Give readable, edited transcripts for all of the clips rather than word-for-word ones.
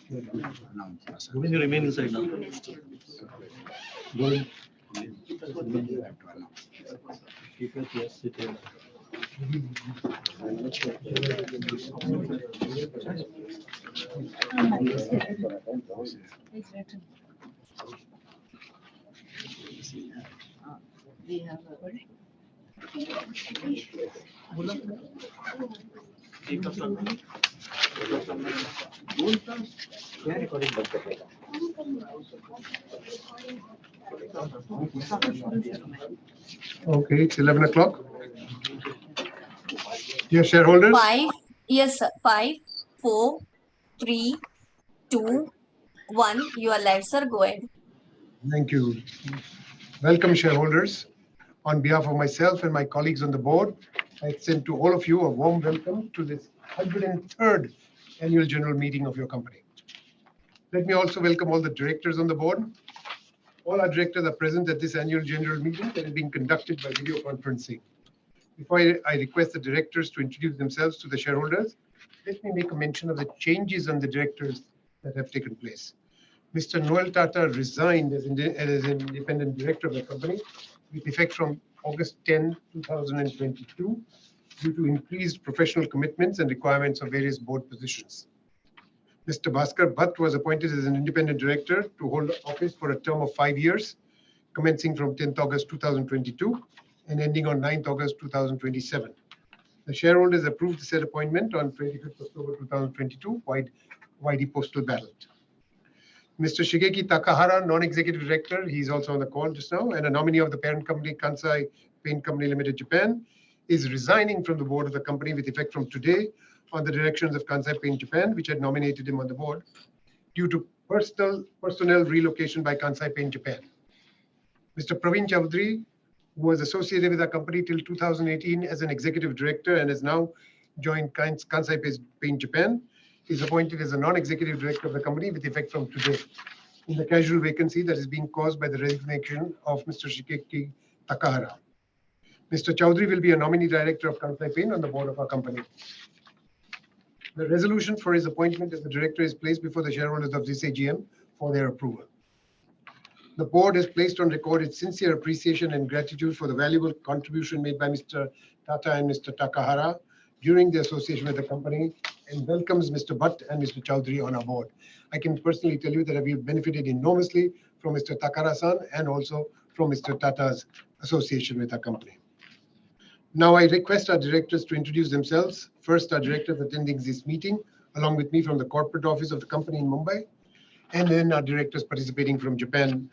When you remain inside now. Yes, sit here. We have Okay, it's 11 o'clock. Dear shareholders. 5, yes, sir. 5, 4, 3, 2, 1. You are live, sir. Go ahead. Thank you. Welcome, shareholders. On behalf of myself and my colleagues on the board, I extend to all of you a warm welcome to this 103rd annual general meeting of your company. Let me also welcome all the directors on the board. All our directors are present at this annual general meeting that is being conducted by video conferencing. Before I request the directors to introduce themselves to the shareholders, let me make a mention of the changes on the directors that have taken place. Mr. Noel Tata resigned as an independent director of the company with effect from August 10, 2022, due to increased professional commitments and requirements of various board positions. Mr. Bhaskar Bhatt was appointed as an independent director to hold office for a term of 5 years, commencing from 10th August 2022 and ending on 9th August 2027. The shareholders approved the said appointment on 25th October 2022 by postal ballot. Mr. Shigeki Takahara, non-executive director, he's also on the call just now, and a nominee of the parent company Kansai Paint Company Limited, Japan, is resigning from the board of the company with effect from today on the directions of Kansai Paint Japan, which had nominated him on the board, due to personnel relocation by Kansai Paint Japan. Mr. Praveen Chaudhary, who was associated with our company till 2018 as an executive director and has now joined Kansai Paint Japan, is appointed as a non-executive director of the company with effect from today, in the casual vacancy that is being caused by the resignation of Mr. Shigeki Takahara. Mr. Chaudhary will be a nominee director of Kansai Paint on the board of our company. The resolution for his appointment as the director is placed before the shareholders of this AGM for their approval. The board has placed on record its sincere appreciation and gratitude for the valuable contribution made by Mr. Tata and Mr. Takahara during the association with the company, and welcomes Mr. Bhatt and Mr. Chaudhary on our board. I can personally tell you that we have benefited enormously from Mr. Takahara-san and also from Mr. Tata's association with our company. Now I request our directors to introduce themselves. First, our directors attending this meeting, along with me from the corporate office of the company in Mumbai, and then our directors participating from Japan.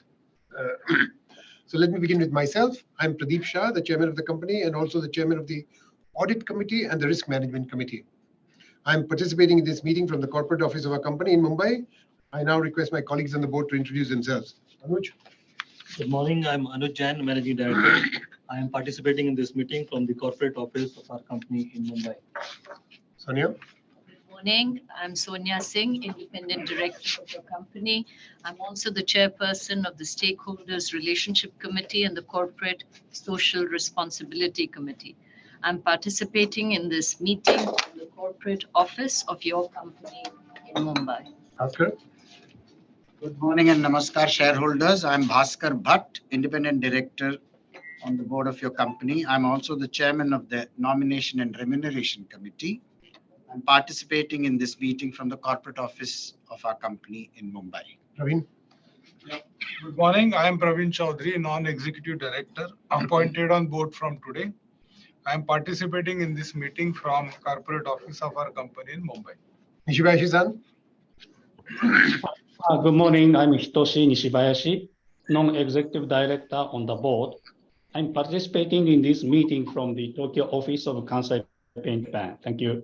So let me begin with myself. I'm Pradeep Shah, the chairman of the company, and also the chairman of the Audit Committee and the Risk Management Committee. I'm participating in this meeting from the corporate office of our company in Mumbai. I now request my colleagues on the board to introduce themselves. Anuj. Good morning. I'm Anuj Jain, Managing Director. I am participating in this meeting from the corporate office of our company in Mumbai. Sonia. Good morning. I'm Sonia Singh, Independent Director of the company. I'm also the chairperson of the Stakeholders Relationship Committee and the Corporate Social Responsibility Committee. I'm participating in this meeting from the corporate office of your company in Mumbai. Bhaskar. Good morning and namaskar, shareholders. I'm Bhaskar Bhatt, Independent Director on the board of your company. I'm also the chairman of the Nomination and Remuneration Committee. I'm participating in this meeting from the corporate office of our company in Mumbai. Praveen. Good morning. I am Praveen Chaudhary, non-executive director, appointed on board from today. I am participating in this meeting from corporate office of our company in Mumbai. Nishibayashi-san. Good morning. I'm Hitoshi Nishibayashi, non-executive director on the board. I'm participating in this meeting from the Tokyo office of Kansai Paint Japan. Thank you.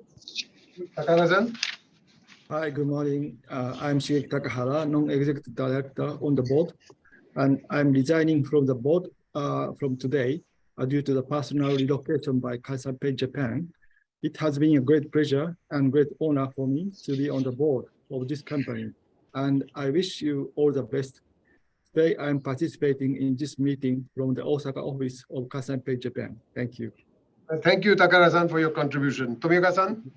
Takahara-san. Hi, good morning. I'm Shigeki Takahara, non-executive director on the board, and I'm resigning from the board from today due to the personal relocation by Kansai Paint Japan. It has been a great pleasure and great honor for me to be on the board of this company, and I wish you all the best. Today, I'm participating in this meeting from the Osaka office of Kansai Paint Japan. Thank you. Thank you, Takahara-san, for your contribution. Tomioka-san.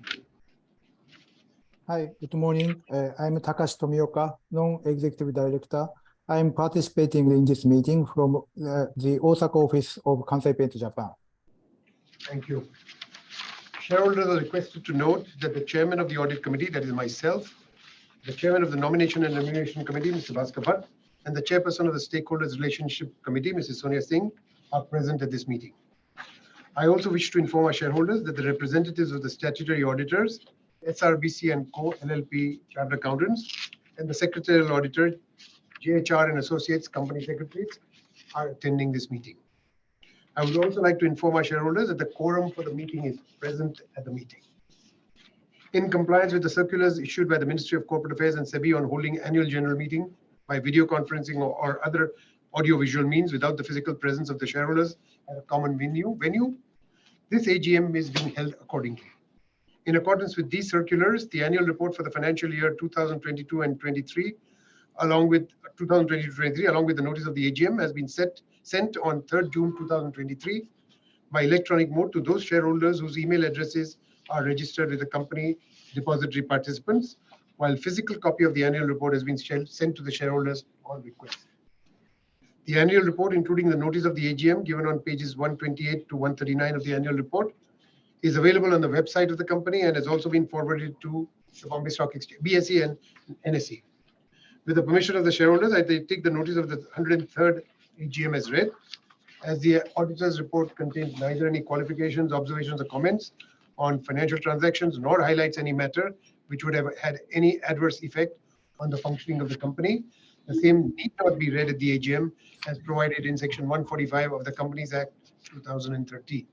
Hi, good morning. I'm Takashi Tomioka, non-executive director. I'm participating in this meeting from the Osaka office of Kansai Paint, Japan. Thank you. Shareholders are requested to note that the chairman of the audit committee, that is myself, the chairman of the nomination and remuneration committee, Mr. Bhaskar Bhatt, and the chairperson of the stakeholders relationship committee, Mrs. Sonia Singh, are present at this meeting. I also wish to inform our shareholders that the representatives of the statutory auditors, SRBC and Co. LLP Chartered Accountants, and the secretarial auditor, JHR and Associates Company Secretaries, are attending this meeting. I would also like to inform our shareholders that the quorum for the meeting is present at the meeting. In compliance with the circulars issued by the Ministry of Corporate Affairs and SEBI on holding annual general meeting by video conferencing or other audio-visual means without the physical presence of the shareholders at a common venue, this AGM is being held accordingly. In accordance with these circulars, the annual report for the financial year 2022 and 23, along with 2022-23, along with the notice of the AGM, has been sent on 3rd June 2023 by electronic mode to those shareholders whose email addresses are registered with the company depository participants, while physical copy of the annual report has been sent to the shareholders on request. The annual report, including the notice of the AGM given on pages 128 to 139 of the annual report, is available on the website of the company and has also been forwarded to the Bombay Stock Exchange, BSE and NSE. With the permission of the shareholders, I take the notice of the 103rd AGM as read. As the auditor's report contains neither any qualifications, observations, or comments on financial transactions, nor highlights any matter which would have had any adverse effect on the functioning of the company, the same need not be read at the AGM as provided in Section 145 of the Companies Act 2013.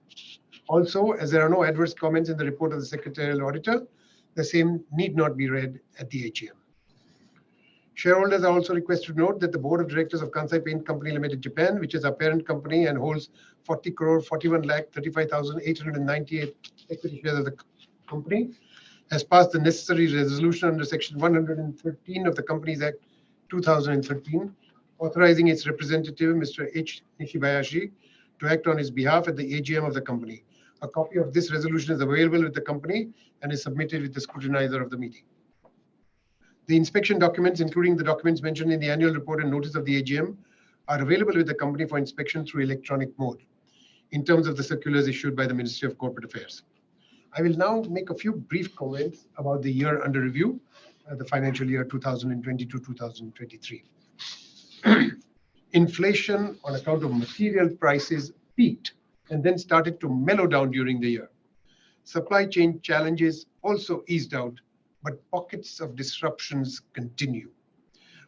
Also, as there are no adverse comments in the report of the secretarial auditor, the same need not be read at the AGM. Shareholders are also requested to note that the board of directors of Kansai Paint Company Limited, Japan, which is our parent company and holds 40,41,35,898 equity shares of the company, has passed the necessary resolution under Section 113 of the Companies Act 2013, authorizing its representative, Mr. H. Nishibayashi, to act on his behalf at the AGM of the company. A copy of this resolution is available with the company and is submitted with the scrutinizer of the meeting. The inspection documents, including the documents mentioned in the annual report and notice of the AGM, are available with the company for inspection through electronic mode in terms of the circulars issued by the Ministry of Corporate Affairs. I will now make a few brief comments about the year under review, the financial year 2022-2023. Inflation on account of material prices peaked and then started to mellow down during the year. Supply chain challenges also eased out, but pockets of disruptions continue.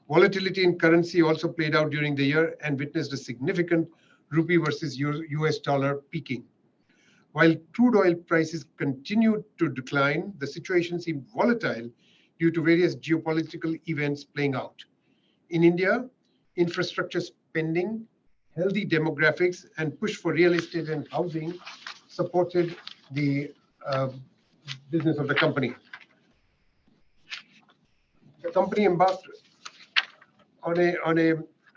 Volatility in currency also played out during the year and witnessed a significant rupee versus US dollar peaking. While crude oil prices continued to decline, the situation seemed volatile due to various geopolitical events playing out. In India, infrastructure spending, healthy demographics, and push for real estate and housing supported the business of the company. The company embarked on a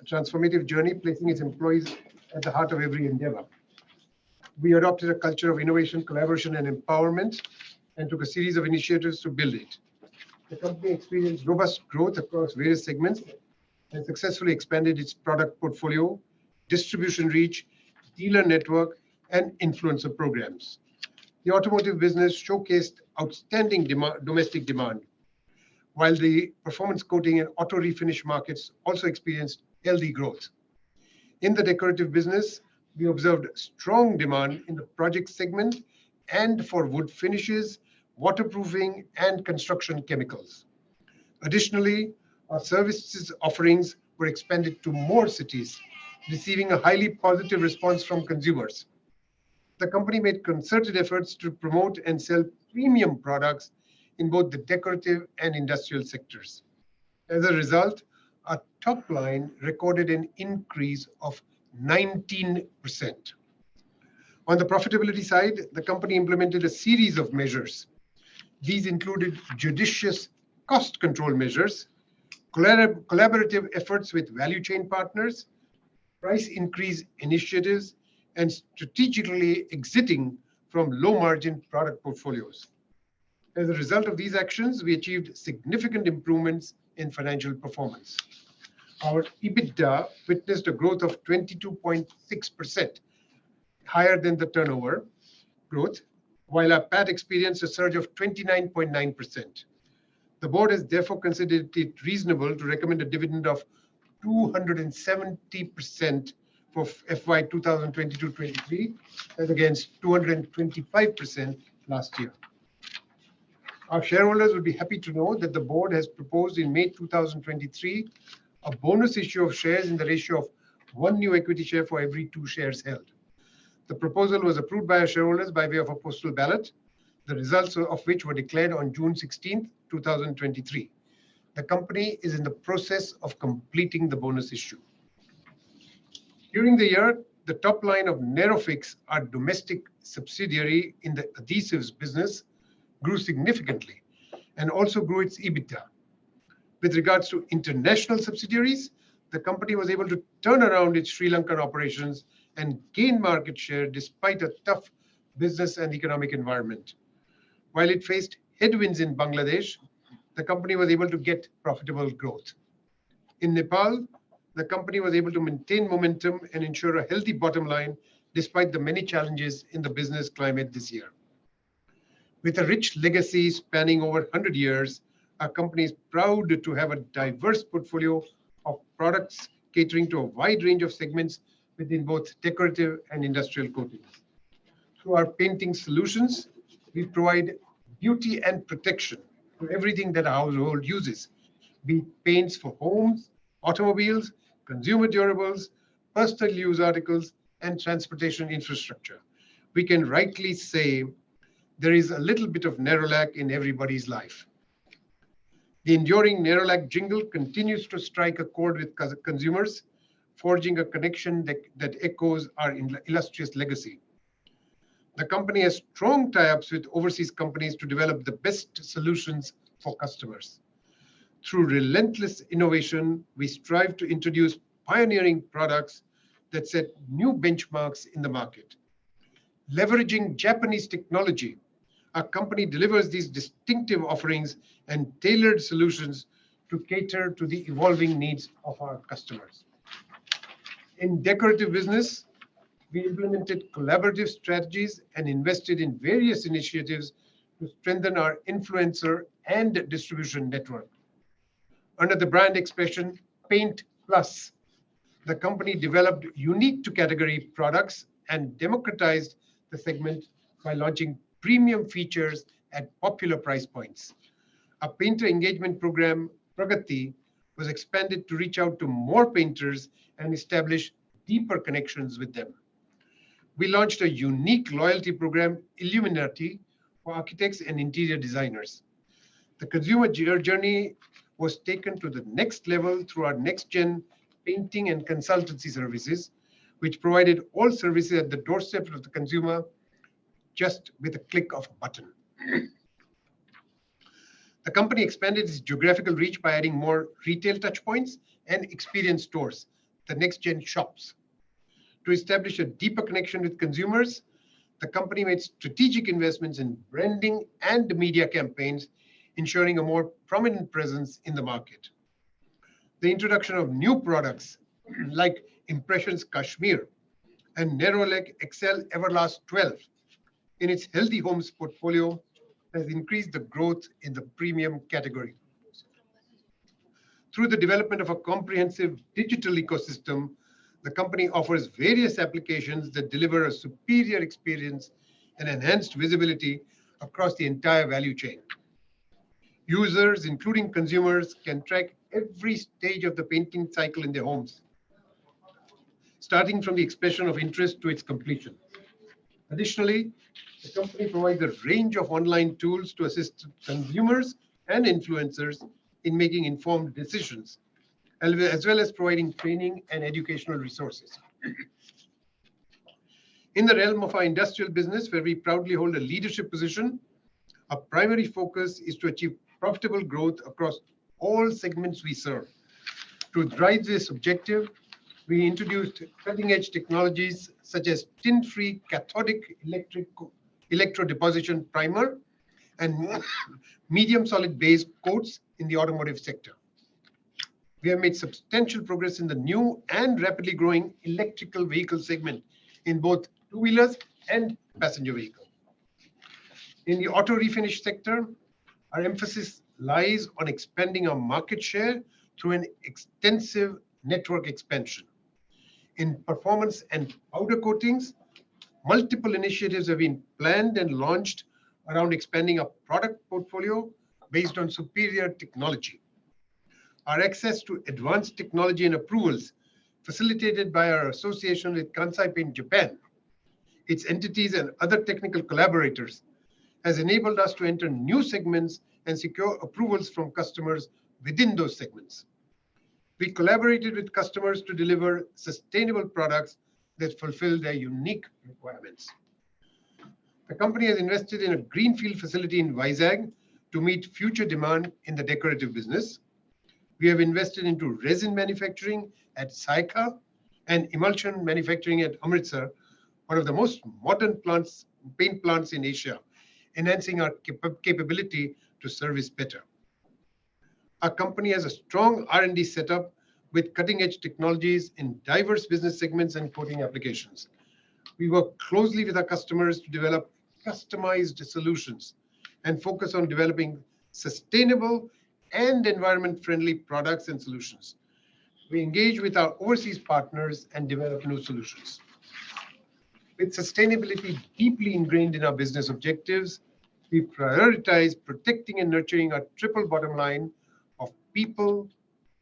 transformative journey, placing its employees at the heart of every endeavor. We adopted a culture of innovation, collaboration, and empowerment, and took a series of initiatives to build it. The company experienced robust growth across various segments and successfully expanded its product portfolio, distribution reach, dealer network, and influencer programs. The automotive business showcased outstanding domestic demand, while the performance coating and auto refinish markets also experienced healthy growth. In the decorative business, we observed strong demand in the project segment and for wood finishes, waterproofing, and construction chemicals. Additionally, our services offerings were expanded to more cities, receiving a highly positive response from consumers. The company made concerted efforts to promote and sell premium products in both the decorative and industrial sectors. As a result, our top line recorded an increase of 19%. On the profitability side, the company implemented a series of measures. These included judicious cost control measures, collaborative efforts with value chain partners, price increase initiatives, and strategically exiting from low-margin product portfolios. As a result of these actions, we achieved significant improvements in financial performance. Our EBITDA witnessed a growth of 22.6%, higher than the turnover growth, while our PAT experienced a surge of 29.9%. The board has therefore considered it reasonable to recommend a dividend of 270% for FY 2022-23, as against 225% last year. Our shareholders would be happy to know that the board has proposed in May 2023 a bonus issue of shares in the ratio of 1 new equity share for every 2 shares held. The proposal was approved by our shareholders by way of a postal ballot, the results of which were declared on June 16, 2023. The company is in the process of completing the bonus issue. During the year, the top line of Nerofix, our domestic subsidiary in the adhesives business, grew significantly and also grew its EBITDA. With regards to international subsidiaries, the company was able to turn around its Sri Lankan operations and gain market share despite a tough business and economic environment. While it faced headwinds in Bangladesh, the company was able to get profitable growth. In Nepal, the company was able to maintain momentum and ensure a healthy bottom line despite the many challenges in the business climate this year. With a rich legacy spanning over 100 years, our company is proud to have a diverse portfolio of products catering to a wide range of segments within both decorative and industrial coatings. Through our painting solutions, we provide beauty and protection to everything that a household uses, be it paints for homes, automobiles, consumer durables, personal use articles, and transportation infrastructure. We can rightly say there is a little bit of Nerolac in everybody's life. The enduring Nerolac jingle continues to strike a chord with consumers, forging a connection that echoes our illustrious legacy. The company has strong tie-ups with overseas companies to develop the best solutions for customers. Through relentless innovation, we strive to introduce pioneering products that set new benchmarks in the market. Leveraging Japanese technology, our company delivers these distinctive offerings and tailored solutions to cater to the evolving needs of our customers. In decorative business, we implemented collaborative strategies and invested in various initiatives to strengthen our influencer and distribution network. Under the brand expression Paint Plus, the company developed unique to category products and democratized the segment by launching premium features at popular price points. Our painter engagement program, Pragati, was expanded to reach out to more painters and establish deeper connections with them. We launched a unique loyalty program, Illuminati, for architects and interior designers. The consumer journey was taken to the next level through our next-gen painting and consultancy services, which provided all services at the doorstep of the consumer just with a click of a button. The company expanded its geographical reach by adding more retail touchpoints and experience stores, the next-gen shops. To establish a deeper connection with consumers, the company made strategic investments in branding and media campaigns, ensuring a more prominent presence in the market. The introduction of new products like Impressions Kashmir and Nerolac Excel Everlast 12 in its Healthy Homes portfolio has increased the growth in the premium category. Through the development of a comprehensive digital ecosystem, the company offers various applications that deliver a superior experience and enhanced visibility across the entire value chain. Users, including consumers, can track every stage of the painting cycle in their homes, starting from the expression of interest to its completion. Additionally, the company provides a range of online tools to assist consumers and influencers in making informed decisions, as well as providing training and educational resources. In the realm of our industrial business, where we proudly hold a leadership position, our primary focus is to achieve profitable growth across all segments we serve. To drive this objective, we introduced cutting-edge technologies such as tin-free cathodic electrodeposition primer and medium solid base coats in the automotive sector. We have made substantial progress in the new and rapidly growing electrical vehicle segment in both two-wheelers and passenger vehicles. In the auto refinish sector, our emphasis lies on expanding our market share through an extensive network expansion. In performance and powder coatings, multiple initiatives have been planned and launched around expanding our product portfolio based on superior technology. Our access to advanced technology and approvals facilitated by our association with Kansai Paint Japan, its entities and other technical collaborators, has enabled us to enter new segments and secure approvals from customers within those segments. We collaborated with customers to deliver sustainable products that fulfill their unique requirements. The company has invested in a greenfield facility in Vizag to meet future demand in the decorative business. We have invested into resin manufacturing at Saika and emulsion manufacturing at Amritsar, one of the most modern paint plants in Asia, enhancing our capability to service better. Our company has a strong R&D setup with cutting-edge technologies in diverse business segments and coating applications. We work closely with our customers to develop customized solutions and focus on developing sustainable and environment-friendly products and solutions. We engage with our overseas partners and develop new solutions. With sustainability deeply ingrained in our business objectives, we prioritize protecting and nurturing our triple bottom line of people,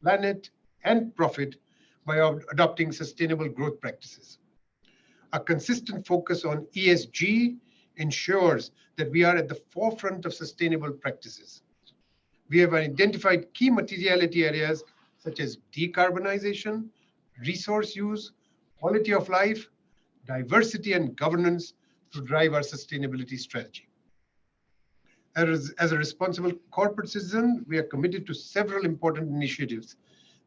planet, and profit by adopting sustainable growth practices. A consistent focus on ESG ensures that we are at the forefront of sustainable practices. We have identified key materiality areas such as decarbonization, resource use, quality of life, diversity, and governance to drive our sustainability strategy. As a responsible corporate citizen, we are committed to several important initiatives.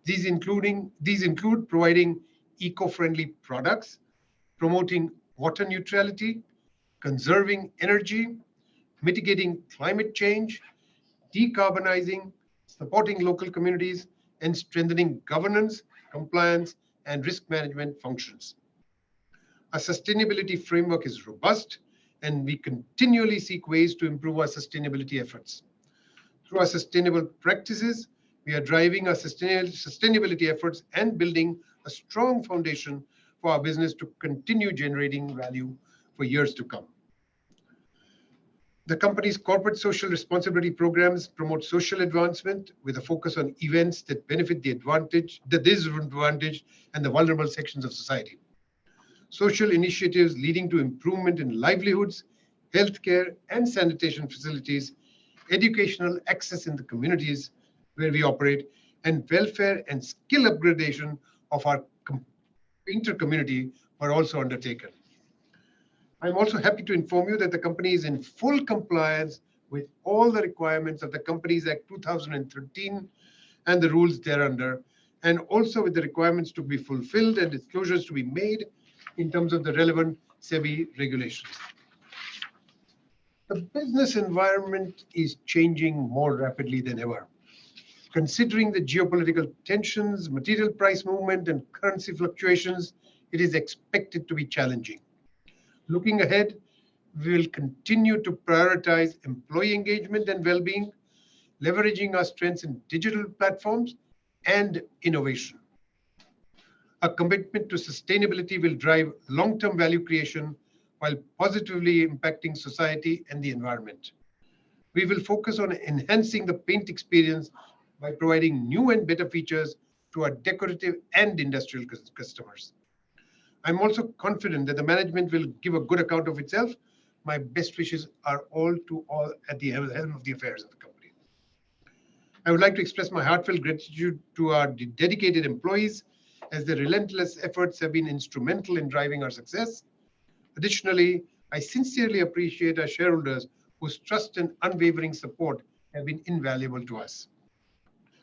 These include providing eco-friendly products, promoting water neutrality, conserving energy, mitigating climate change, decarbonizing, supporting local communities, and strengthening governance, compliance, and risk management functions. Our sustainability framework is robust, and we continually seek ways to improve our sustainability efforts. Through our sustainable practices, we are driving our sustainability efforts and building a strong foundation for our business to continue generating value for years to come. The company's corporate social responsibility programs promote social advancement with a focus on events that benefit the disadvantaged and the vulnerable sections of society. Social initiatives leading to improvement in livelihoods, healthcare and sanitation facilities, educational access in the communities where we operate, and welfare and skill upgradation of our painter community were also undertaken. I'm also happy to inform you that the company is in full compliance with all the requirements of the Companies Act 2013 and the rules thereunder, and also with the requirements to be fulfilled and disclosures to be made in terms of the relevant SEBI regulations. The business environment is changing more rapidly than ever. Considering the geopolitical tensions, material price movement, and currency fluctuations, it is expected to be challenging. Looking ahead, we will continue to prioritize employee engagement and well-being, leveraging our strengths in digital platforms and innovation. Our commitment to sustainability will drive long-term value creation while positively impacting society and the environment. We will focus on enhancing the paint experience by providing new and better features to our decorative and industrial customers. I'm also confident that the management will give a good account of itself. My best wishes are all at the helm of the affairs of the company. I would like to express my heartfelt gratitude to our dedicated employees, as their relentless efforts have been instrumental in driving our success. Additionally, I sincerely appreciate our shareholders whose trust and unwavering support have been invaluable to us.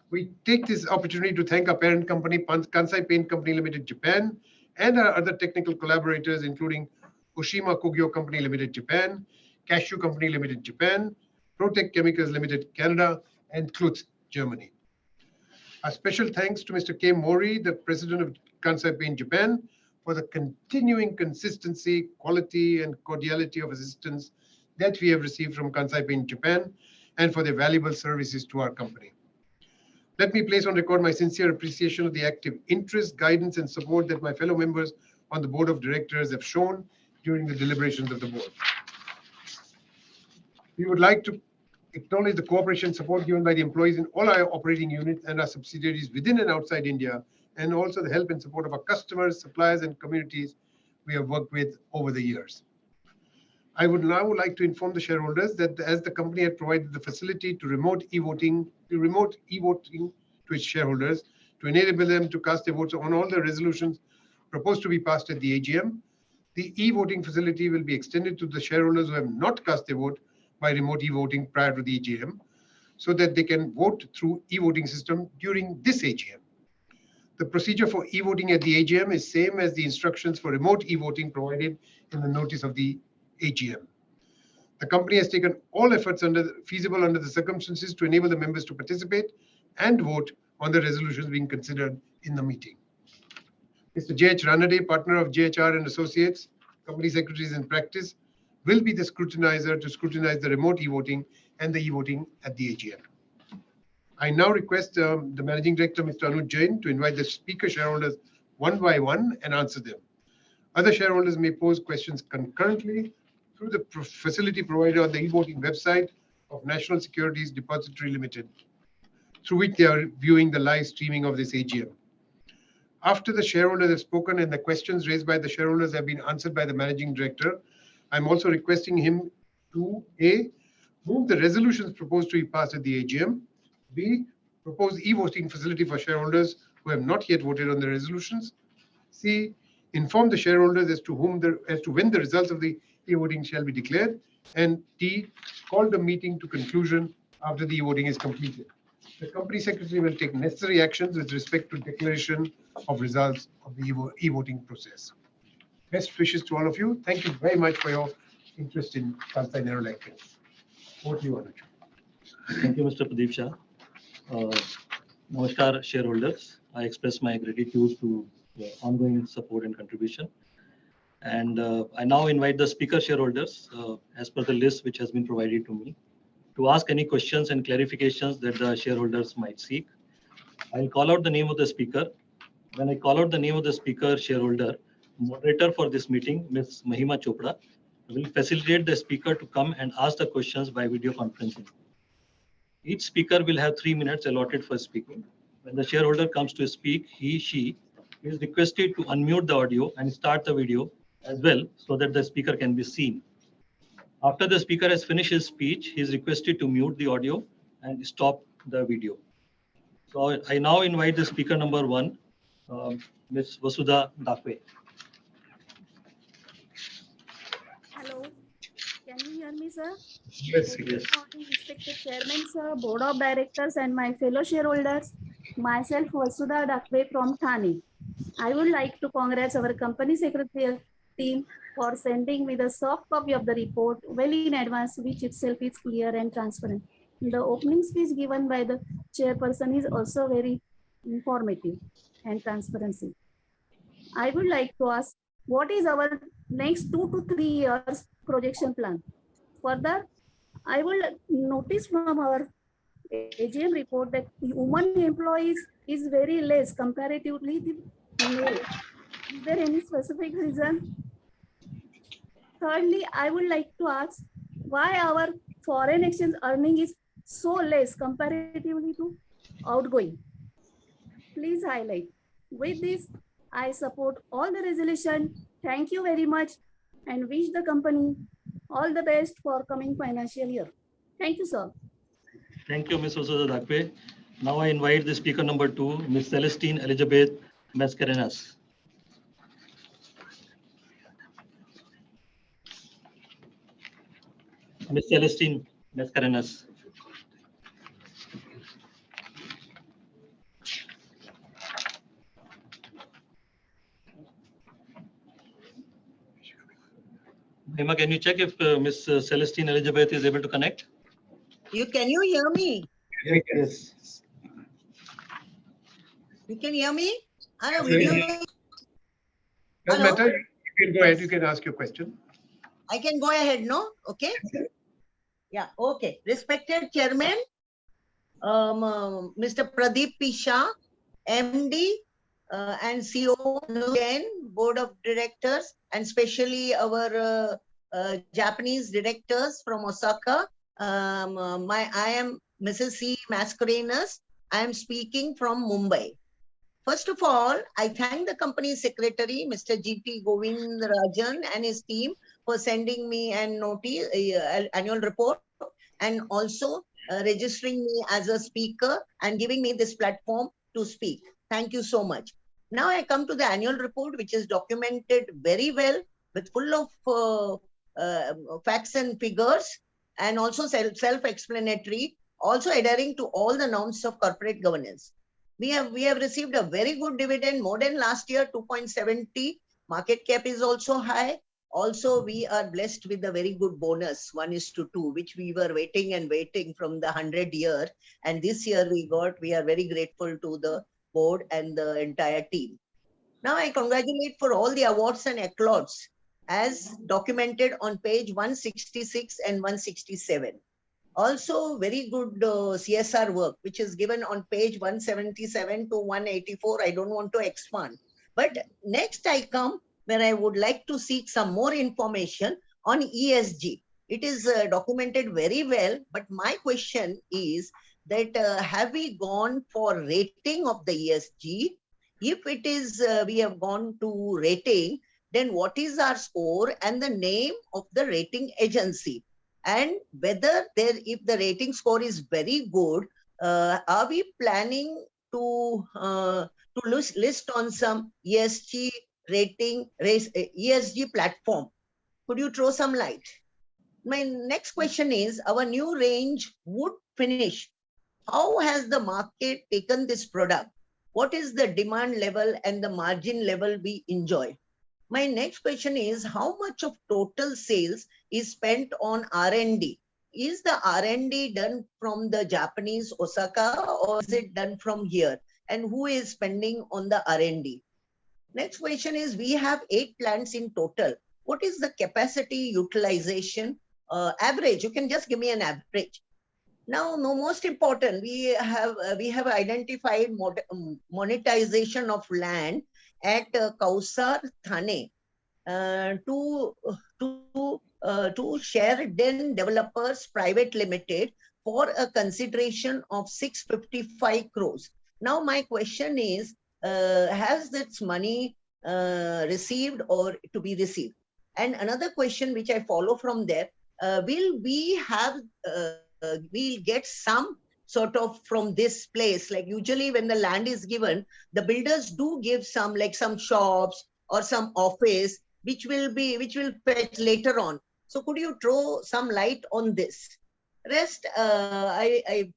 We take this opportunity to thank our parent company, Kansai Paint Company Limited, Japan, and our other technical collaborators, including Oshima Kogyo Company Limited, Japan, Cashew Company Limited, Japan, Protec Chemicals Limited, Canada, and Kluth, Germany. A special thanks to Mr. K. Mori, the President of Kansai Paint Japan, for the continuing consistency, quality, and cordiality of assistance that we have received from Kansai Paint Japan, and for their valuable services to our company. Let me place on record my sincere appreciation of the active interest, guidance, and support that my fellow members on the board of directors have shown during the deliberations of the board. We would like to acknowledge the cooperation and support given by the employees in all our operating units and our subsidiaries within and outside India, and also the help and support of our customers, suppliers, and communities we have worked with over the years. I would now like to inform the shareholders that as the company had provided the facility to remote e-voting to its shareholders to enable them to cast their votes on all the resolutions proposed to be passed at the AGM, the e-voting facility will be extended to the shareholders who have not cast their vote by remote e-voting prior to the AGM, so that they can vote through e-voting system during this AGM. The procedure for e-voting at the AGM is same as the instructions for remote e-voting provided in the notice of the AGM. The company has taken all efforts feasible under the circumstances to enable the members to participate and vote on the resolutions being considered in the meeting. Mr. J.H. Ranade, partner of JHR and Associates, company secretaries in practice, will be the scrutinizer to scrutinize the remote e-voting and the e-voting at the AGM. I now request the Managing Director, Mr. Anuj Jain, to invite the speaker shareholders one by one and answer them. Other shareholders may pose questions concurrently through the facility provided on the e-voting website of National Securities Depository Limited, through which they are viewing the live streaming of this AGM. After the shareholders have spoken and the questions raised by the shareholders have been answered by the Managing Director, I'm also requesting him to A, move the resolutions proposed to be passed at the AGM, B, propose e-voting facility for shareholders who have not yet voted on the resolutions, C, inform the shareholders as to when the results of the e-voting shall be declared, and D, call the meeting to conclusion after the e-voting is completed. The company secretary will take necessary actions with respect to declaration of results of the e-voting process. Best wishes to all of you. Thank you very much for your interest in Kansai Nerolac. Over to you, Anuj. Thank you, Mr. Pradeep Shah. Namaskar, shareholders. I express my gratitude to your ongoing support and contribution. And I now invite the speaker shareholders, as per the list which has been provided to me, to ask any questions and clarifications that the shareholders might seek. I'll call out the name of the speaker. When I call out the name of the speaker shareholder, moderator for this meeting, Ms. Mahima Chopra, will facilitate the speaker to come and ask the questions by video conferencing. Each speaker will have 3 minutes allotted for speaking. When the shareholder comes to speak, she is requested to unmute the audio and start the video as well, so that the speaker can be seen. After the speaker has finished his speech, he is requested to mute the audio and stop the video. So I now invite the speaker number 1, Ms. Vasudha Dakwe. Hello, can you hear me, sir? Yes, Good morning, respected chairman, sir, board of directors, and my fellow shareholders. Myself, Vasudha Dakwe from Thane. I would like to congratulate our company secretary team for sending me the soft copy of the report well in advance, which itself is clear and transparent. The opening speech given by the chairperson is also very informative and transparency. I would like to ask, what is our next 2 to 3 years projection plan? Further, I will notice from our AGM report that women employees is very less comparatively to male. Is there any specific reason? Thirdly, I would like to ask why our foreign exchange earning is so less comparatively to outgoing. Please highlight. With this, I support all the resolution. Thank you very much and wish the company all the best for coming financial year. Thank you, sir. Thank you, Ms. Vasudha Dakwe. Now I invite the speaker number 2, Ms. Celestine Elizabeth Mascarenas. Ms. Celestine Mascarenas. Mahima, can you check if Ms. Celestine Elizabeth is able to connect? Can you hear me? Yes. You can hear me? Hello, Yes. video. Doesn't Hello? matter. You can go ahead. You can ask your question. I can go ahead, no? Okay. Yeah, okay. Respected Chairman, Mr. Pradeep Pisha, MD and CEO, Board of Directors, and especially our Japanese directors from Osaka. I am Mrs. C. Mascarenas. I am speaking from Mumbai. First of all, I thank the company secretary, Mr. G.P. Govindarajan, and his team for sending me an annual report, and also registering me as a speaker and giving me this platform to speak. Thank you so much. Now I come to the annual report, which is documented very well with full of facts and figures, and also self-explanatory, also adhering to all the norms of corporate governance. We have received a very good dividend, more than last year, 2.70. Market cap is also high. Also, we are blessed with a very good bonus, 1:2, which we were waiting and waiting from the 100 year. And this year we got, we are very grateful to the board and the entire team. Now I congratulate for all the awards and accolades as documented on page 166 and 167. Also very good CSR work, which is given on page 177 to 184. I don't want to expand. But next I come where I would like to seek some more information on ESG. It is documented very well, but my question is that have we gone for rating of the ESG? If it is, we have gone to rating, then what is our score and the name of the rating agency? And whether if the rating score is very good, are we planning to list on some ESG ESG platform? Could you throw some light? My next question is, our new range wood finish. How has the market taken this product? What is the demand level and the margin level we enjoy? My next question is, how much of total sales is spent on R&D? Is the R&D done from the Japanese Osaka, or is it done from here? And who is spending on the R&D? Next question is, we have 8 plants in total. What is the capacity utilization average? You can just give me an average. Now, most important, we have identified monetization of land at Kausar, Thane to Sheridan Developers Private Limited for a consideration of 655 crores. Now, my question is, has this money received or to be received? And another question which I follow from there, will we have, we'll get some sort of from this place, like usually when the land is given, the builders do give some, like some shops or some office, which will fetch later on. So could you throw some light on this? Rest, I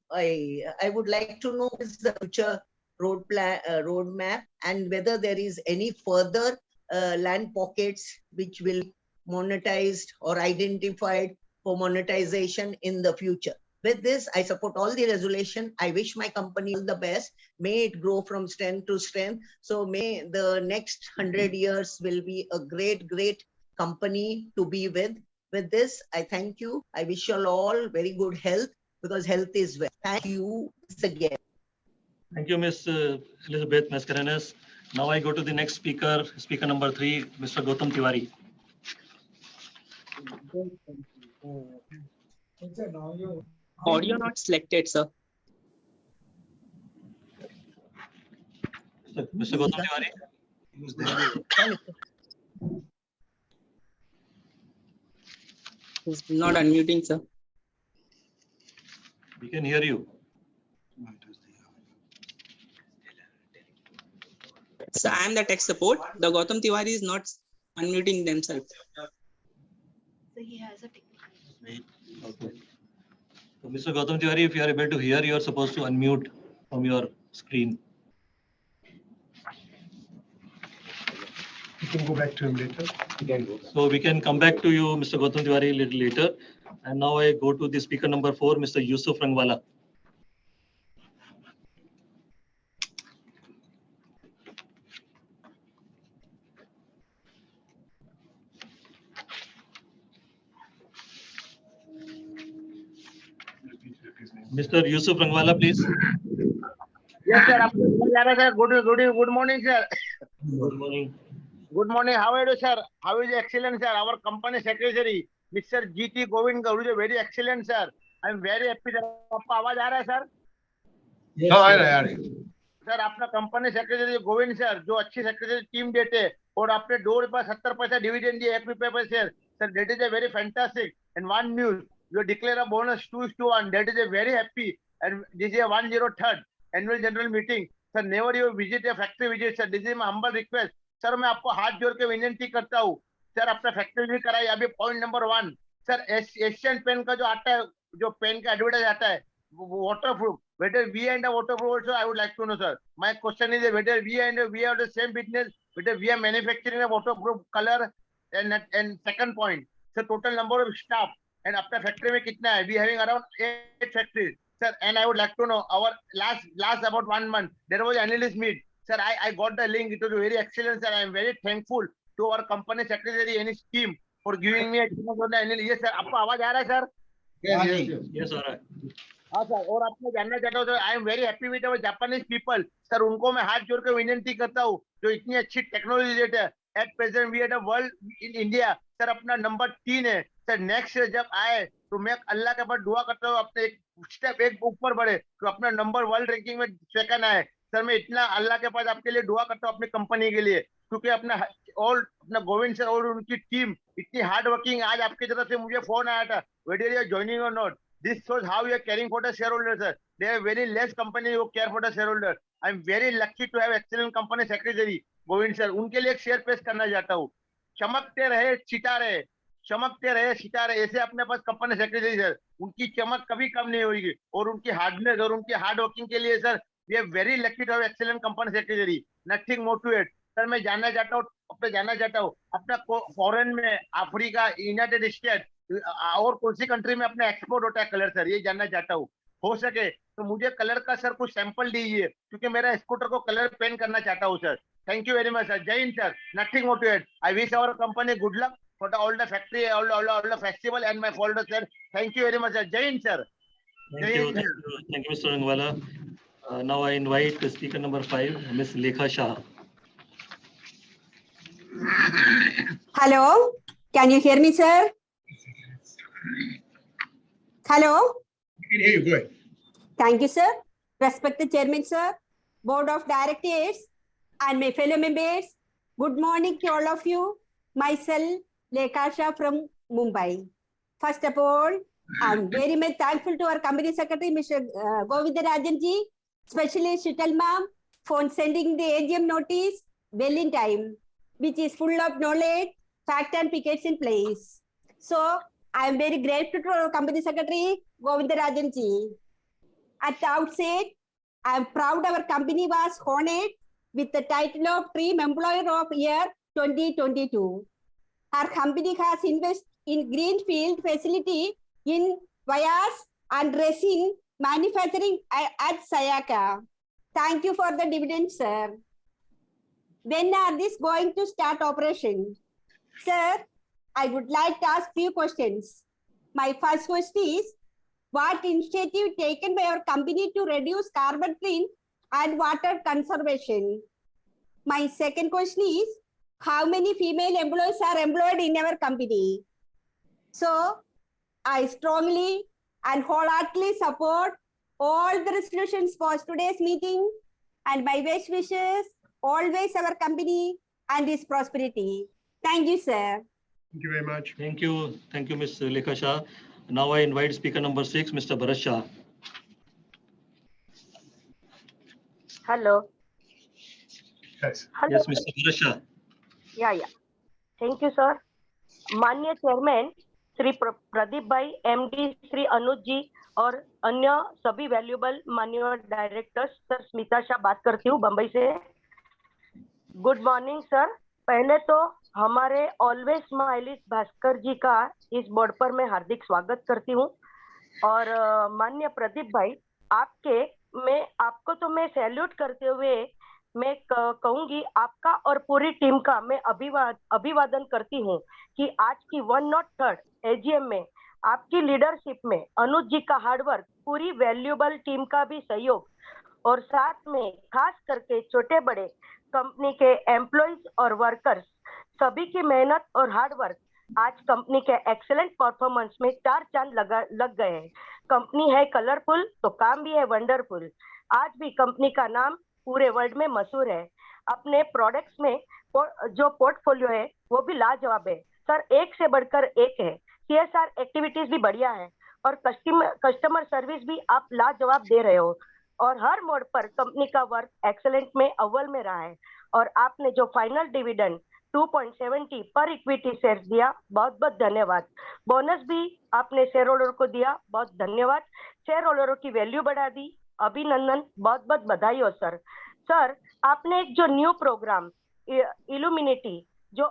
would like to know is the future roadmap, and whether there is any further land pockets which will monetized or identified for monetization in the future. With this, I support all the resolution. I wish my company all the best. May it grow from strength to strength. So may the next 100 years will be a great, great company to be with. With this, I thank you. I wish you all very good health, because health is wealth. Thank you once again. Thank you, Ms. Elizabeth Mascarenas. Now I go to the next speaker, speaker number 3, Mr. Gautam Tiwari. Audio not selected, sir. Mr. Gautam Tiwari. He's not unmuting, sir. We can hear you. So I am the tech support. The Gautam Tiwari is not unmuting themselves. So he has a Okay. So, Mr. Gautam Tiwari, if you are able to hear, you are supposed to unmute from your screen. can go back to him later. So we can come back to you, Mr. Gautam Tiwari, a little later. And now I go to the speaker number 4, Mr. Yusuf Rangwala. Mr. Yusuf Rangwala, please. Yes, sir. Good morning, sir. Good morning. Good morning. How are you, sir? How is excellent, sir? Our company secretary, Mr. GT Govind Garu, is very excellent, sir. I am very happy, sir. आपका आवाज आ रहा है, sir? Yes, हाँ, आ रहा है। Sir अपना company secretary Govind sir जो अच्छी सेक्रेटरी टीम देते और आपने 2 रुपया 70 पैसा डिविडेंड दिए 1 रुपये पर share sir that is a very fantastic and one news you declare a bonus 2:1 that is a very happy and this is 103rd annual general meeting sir never you visit a factory visit sir this is my humble request sir मैं आपको हाथ जोड़ के विनती करता हूँ sir अपना factory visit कराइए अभी point number 1 sir Asian pen का जो आता है जो पेन का एडवर्टाइज आता है waterproof whether we and a waterproof also I would like to know sir my question is whether we are the same business whether we are manufacturing a waterproof color and second point sir total number of staff and apna factory mein kitna hai we having around 8 factories sir and I would like to know our last about 1 month there was analyst meet sir I got the link it was very excellent sir I am very thankful to our company secretary and his team for giving me a chance on the analyst yes sir aapko awaaz aa raha hai sir yes all right हाँ sir और आपने जानना चाहता हूँ sir I am very happy with our Japanese people sir उनको मैं हाथ जोड़ के विनती करता हूँ जो इतनी अच्छी टेक्नोलॉजी देते हैं at present we are the world in India sir अपना नंबर 3 है सर नेक्स्ट जब आए तो मैं अल्लाह के पास दुआ करता हूँ अपने एक स्टेप एक ऊपर बढ़े तो अपना नंबर वर्ल्ड रैंकिंग में सेकंड आए सर मैं इतना अल्लाह के पास आपके लिए दुआ करता हूँ अपनी कंपनी के लिए क्योंकि अपना गोविंद सर और उनकी टीम इतनी हार्ड वर्किंग आज आपकी तरफ से मुझे फोन आया था वेदर यू आर जॉइनिंग और not This shows how you are caring for the shareholders, sir. There are very less companies who care for the shareholders. I am very lucky to have excellent company secretary, Govind sir. उनके लिए एक share पेश करना चाहता हूँ. चमकते रहे, सितारे, चमकते रहे, सितारे. ऐसे अपने पास कंपनी सेक्रेटरी सर. उनकी चमक कभी कम नहीं होगी. और उनकी हार्डनेस और उनकी हार्ड वर्किंग के लिए sir, we are very lucky to have excellent company secretary. Nothing more to it. Sir मैं जानना चाहता हूँ अपना फॉरेन में अफ्रीका यूनाइटेड स्टेट और कौन सी कंट्री में अपना एक्सपोर्ट होता है कलर सर ये जानना चाहता हूँ हो सके तो मुझे कलर का सर कुछ सैंपल दीजिए क्योंकि मेरा स्कूटर को कलर पेंट करना चाहता हूँ sir thank you very much sir Jai Hind sir nothing more to it I wish our company good luck for all the factory all the festival and my folder sir thank you very much sir Jai Hind sir thank you Mr. Rangwala now I invite the speaker number 5 Miss Lekha Shah hello can you hear me sir Hello. I can hear you. Go ahead. Thank you, sir. Respected Chairman, sir, Board of Directors, and my fellow members. Good morning to all of you. Myself, Lekha Shah from Mumbai. First of all, I'm very much thankful to our company secretary, Mr. Govindarajan ji, especially Shital ma'am, for sending the AGM notice well in time, which is full of knowledge, fact, and pickets in place. So, I am very grateful to our company secretary, Govindarajan ji. At the outset, I am proud our company was honored with the title of Dream Employer of Year 2022. Our company has invested in greenfield facility in wires and resin manufacturing at Sayaka. Thank you for the dividend, sir. When are this going to start operation? Sir, I would like to ask few questions. My first question is, what initiative taken by our company to reduce carbon print and water conservation? My second question is, how many female employees are employed in our company? So, I strongly and wholeheartedly support all the resolutions for today's meeting and my best wishes, always our company and its prosperity. Thank you, sir. Thank you very much. Thank you, Ms. Lekha Shah. Now I invite speaker number 6, Mr. Bharat Shah. Hello. Yes. Hello. Yes, Mr. Bharat Shah. Yeah. Thank you, sir. माननीय chairman Shri Pradeep भाई, MD Shri अनुज जी और अन्य सभी valuable माननीय directors, sir Smita Shah बात करती हूँ बम्बई से. गुड मॉर्निंग सर, पहले तो हमारे ऑलवेज स्माइलिश भास्कर जी का इस बोर्ड पर मैं हार्दिक स्वागत करती हूँ। और माननीय प्रदीप भाई, मैं आपको तो मैं सैल्यूट करते हुए मैं कहूंगी आपका और पूरी टीम का मैं अभिवादन करती हूँ कि आज की 103rd AGM में आपकी लीडरशिप में अनुज जी का हार्डवर्क, पूरी वैल्यूएबल टीम का भी सहयोग और साथ में खास करके छोटे बड़े कंपनी के एम्प्लॉइज और वर्कर्स सभी की मेहनत और हार्डवर्क आज कंपनी के एक्सीलेंट परफॉर्मेंस में 4 चांद लग गए हैं। कंपनी है कलरफुल तो काम भी है वंडरफुल। आज भी कंपनी का नाम पूरे वर्ल्ड में मशहूर है। अपने प्रोडक्ट्स में जो पोर्टफोलियो है वो भी लाजवाब है सर, एक से बढ़कर एक है। CSR एक्टिविटीज भी बढ़िया है और कस्टमर सर्विस भी आप लाजवाब दे रहे हो और हर मोड पर कंपनी का वर्क एक्सेलेंट में अव्वल में रहा है। और आपने जो फाइनल डिविडेंड 2.70 पर इक्विटी शेयर दिया, बहुत बहुत धन्यवाद। बोनस भी आपने शेयर होल्डर को दिया, बहुत धन्यवाद। शेयर होल्डरों की वैल्यू बढ़ा दी, अभिनंदन, बहुत बहुत बधाई हो सर। सर, आपने एक जो न्यू प्रोग्राम इल्यूमिनेटी जो